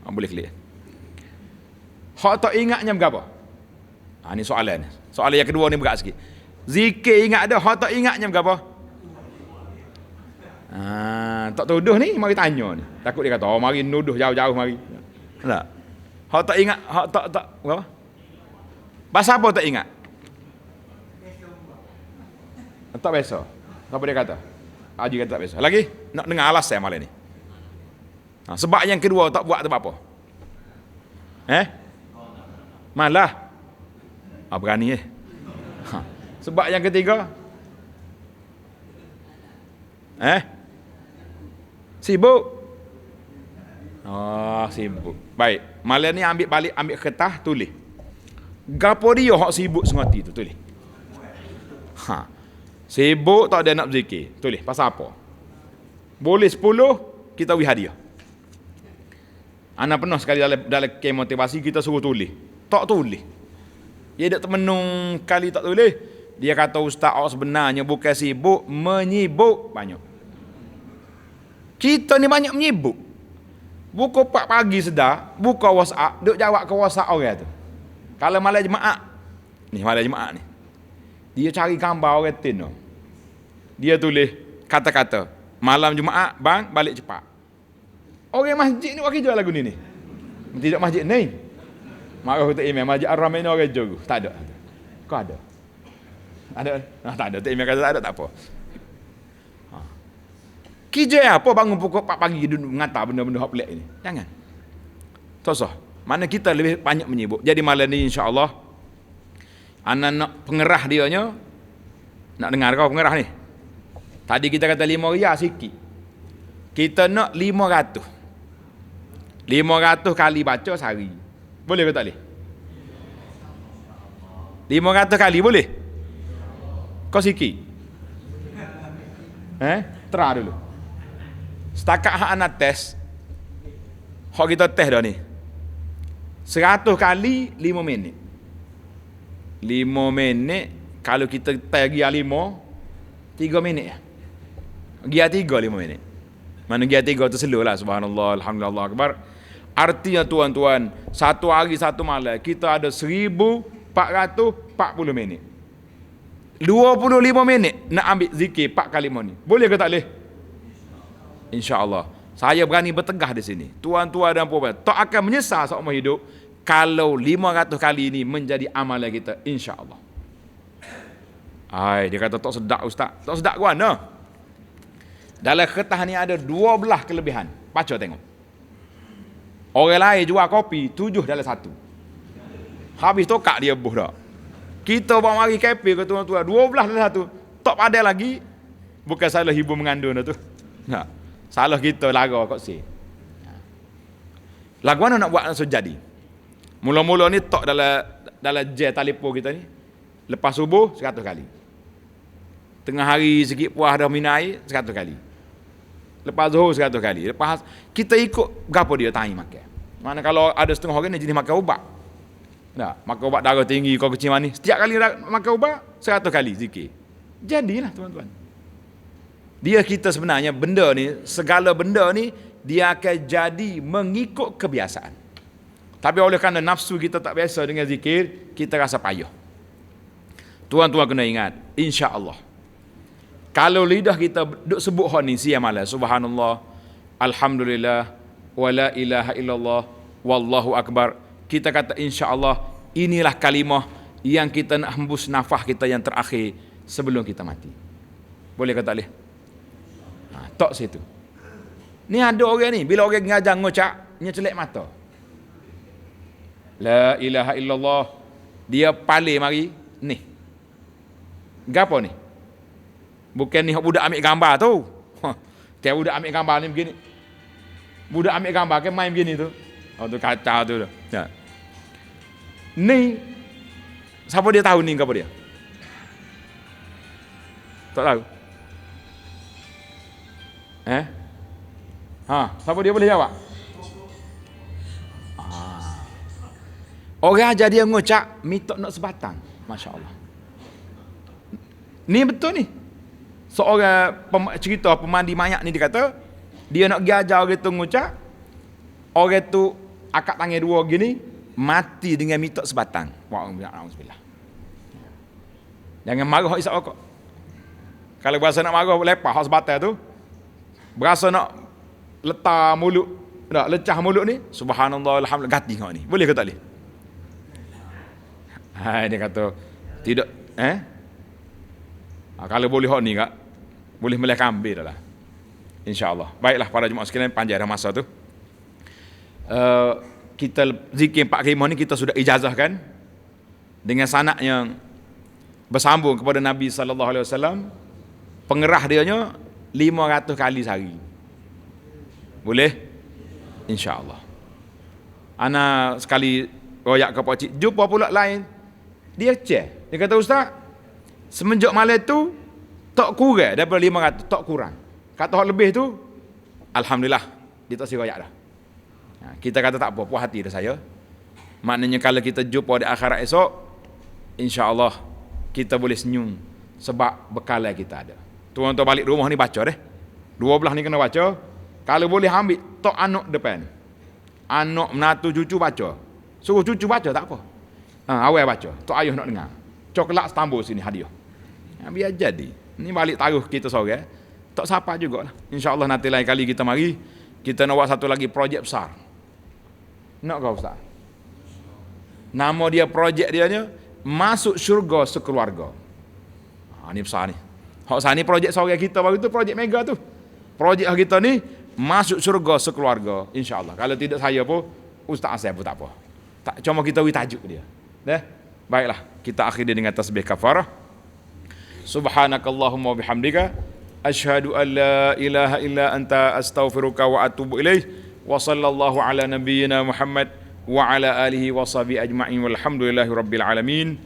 Boleh klik. Hak tak ingatnya berapa? Ni soalan. Soalan yang kedua ni berat sikit. Zikir ingat dah, hak tak ingatnya berapa? Tak tuduh ni, mari tanya ni. Takut dia kata, mari nuduh jauh-jauh mari. Tak. Hak tak ingat, hak tak berapa? Pasal apa tak ingat? Tak biasa. Apa dia kata? Haji kata tak biasa. Lagi, nak dengar alasan malam ni. Sebab yang kedua tak buat sebab apa? Malah. Berani Sebab yang ketiga? Sibuk. Sibuk. Baik. Malam ni ambil kertas, tulis. Gapo dia hak sibuk sengati tu, tulis. Sibuk tak ada nak berzikir, tulis. Pasal apa? Boleh 10, kita beri hadiah. Ana pernah sekali dalam kem motivasi kita suruh tulis. Tak tulis. Dia tak termenung kali tak tulis. Dia kata ustaz sebenarnya bukan sibuk, menyibuk banyak. Kita ni banyak menyibuk. Buka 4 pagi sedar, buka WhatsApp, duk jawab ke WhatsApp orang tu. Kalau malam Jumaat, ni malam Jumaat ni. Dia cari gambar orang tin tu. Dia tulis kata-kata, malam Jumaat bang balik cepat. Orang masjid ni buat kerja lagu ni. Tidak masjid ni. Marah kata imam masjid Ar-Rahman ni orang jogo. Tak ada. Kau ada? Ada? Tak ada. Tak imam kata tak ada, tak apa. Kerja apa bangun pukul 4 pagi duduk mengatar benda-benda hak pelik ni? Jangan. Tosah. Mana kita lebih banyak menyibuk. Jadi malam ni insya-Allah anak nak pengerah dianya. Nak dengar kau pengerah ni? Tadi kita kata 5 riyal sikit. Kita nak 500. 500 kali baca sehari. Boleh ke tak boleh? 500 kali boleh? Kau sikit. Terah dulu. Setakat hak anak test. Hak kita test dah ni. 100 kali 5 minit. 5 minit. Kalau kita test gia 5, 3 minit. Gia 3 5 minit. Mana gia 3 tu slow lah. Subhanallah, alhamdulillah, Allah akbar. Artinya tuan-tuan, satu hari satu malam kita ada 1440 minit. 25 minit nak ambil zikir 4 kalimah ni. Boleh ke tak boleh? InsyaAllah. Saya berani bertegah di sini. Tuan-tuan dan puan-puan, tak akan menyesal seumur hidup kalau 500 kali ini menjadi amalan kita, insya-Allah. Dia kata tak sedap ustaz. Tak sedap ke mana? Dalam kertas ni ada 12 kelebihan. Baca tengok. Orang lain jual kopi 7 dalam 1. Habis tokak dia buh dah. Kita bawa mari kafe ke tuan-tuan 12 dalam 1. Tak pandai lagi. Bukan salah ibu mengandung tu. Salah kita lara kok si. Lagu mana nak buat langsung jadi. Mula-mula ni tok dalam jet telefon kita ni. Lepas subuh 100 kali. Tengah hari sikit puas dah minum air 100 kali. Lepas zuhur 100 kali. Lepas kita ikut berapa dia time makan. Mana kalau ada setengah orang ni jenis makan ubat. Nah, makan ubat darah tinggi, kau kecil manis. Setiap kali makan ubat, 100 kali zikir. Jadilah tuan-tuan. Dia kita sebenarnya benda ni, segala benda ni, dia akan jadi mengikut kebiasaan. Tapi oleh kerana nafsu kita tak biasa dengan zikir, kita rasa payah. Tuan-tuan kena ingat, insya-Allah. Kalau lidah kita duk sebut hal ni siang malam, subhanallah, alhamdulillah, wala ilaha illallah, wallahu akbar. Kita kata insya-Allah, inilah kalimah yang kita nak hembus nafas kita yang terakhir sebelum kita mati. Boleh ke tak boleh? Tok situ. Ni ada orang ni, bila orang ngajar ngocak, dia celak mata. La ilaha illallah, dia paling mari ni. Gapo ni? Bukan ni budak ambil gambar tu. Kayak budak ambil gambar ni begini. Budak ambil gambar kan main begini tu. Oh tu kacau tu. Ya. Ni siapa dia tahu ni gapo dia? Tak tahu. Siapa dia boleh jawab? Orang ajar dia ngocak, mitok nak sebatang. Masya Allah. Ni betul ni. Seorang cerita pemandi mayat ni dia kata, dia nak pergi ajar orang tu ngocak, orang tu akak tangan dua gini, mati dengan mitok sebatang. Wa'alaikumsalam. Jangan marah isap rokok. Kalau berasa nak marah, lepas hak sebatang tu, berasa nak letak mulut, nak lecah mulut ni, subhanallah, alhamdulillah, gati kau ni. Boleh ke tak boleh? Dia kata, tidak, kalau boleh hak ni kak, boleh melih kambing dah lah. InsyaAllah. Baiklah para jemaah sekalian, panjang dah masa tu. Kita zikir 4 kalimah ni kita sudah ijazahkan dengan sanad yang bersambung kepada Nabi SAW. Pengerah dia nya 500 kali sehari. Boleh? InsyaAllah. Ana sekali royak ke pocik, jumpa pula lain. Dia cek. Dia kata, Ustaz, semenjak malam tu tak kurang daripada 500, tak kurang. Kata hak lebih tu, alhamdulillah, dia tak si royak dah. Kita kata tak apa, puas hati dah saya. Maknanya kalau kita jumpa di akhirat esok, insya-Allah kita boleh senyum sebab bekal yang kita ada. Tuan-tuan balik rumah ni baca deh. 12 ni kena baca. Kalau boleh ambil tok anak depan. Anak menatu cucu baca. Suruh cucu baca tak apa. Awal baca. Tok ayah nak dengar. Coklat setambul sini hadiah. Biar jadi. Ni balik taruh kita sore. Tak siapa jugalah. InsyaAllah nanti lain kali kita mari, kita nak buat satu lagi projek besar. Nak kau Ustaz? Nama dia projek dia nya Masuk Syurga Sekeluarga. Ni besar ni. Hak sana ni projek sore kita baru tu, projek mega tu. Projek kita ni Masuk Syurga Sekeluarga, insya-Allah. Kalau tidak saya pun Ustaz Asep pun tak apa. Tak cuma kita bagi tajuk dia. Dah. Baiklah, kita akhiri dengan tasbih kafarah. Subhanakallahumma bihamdika asyhadu an la ilaha illa anta astaghfiruka wa atubu ilaih. Wa sallallahu ala nabiyyina Muhammad wa ala alihi wa sahbihi ajma'in walhamdulillahi rabbil alamin.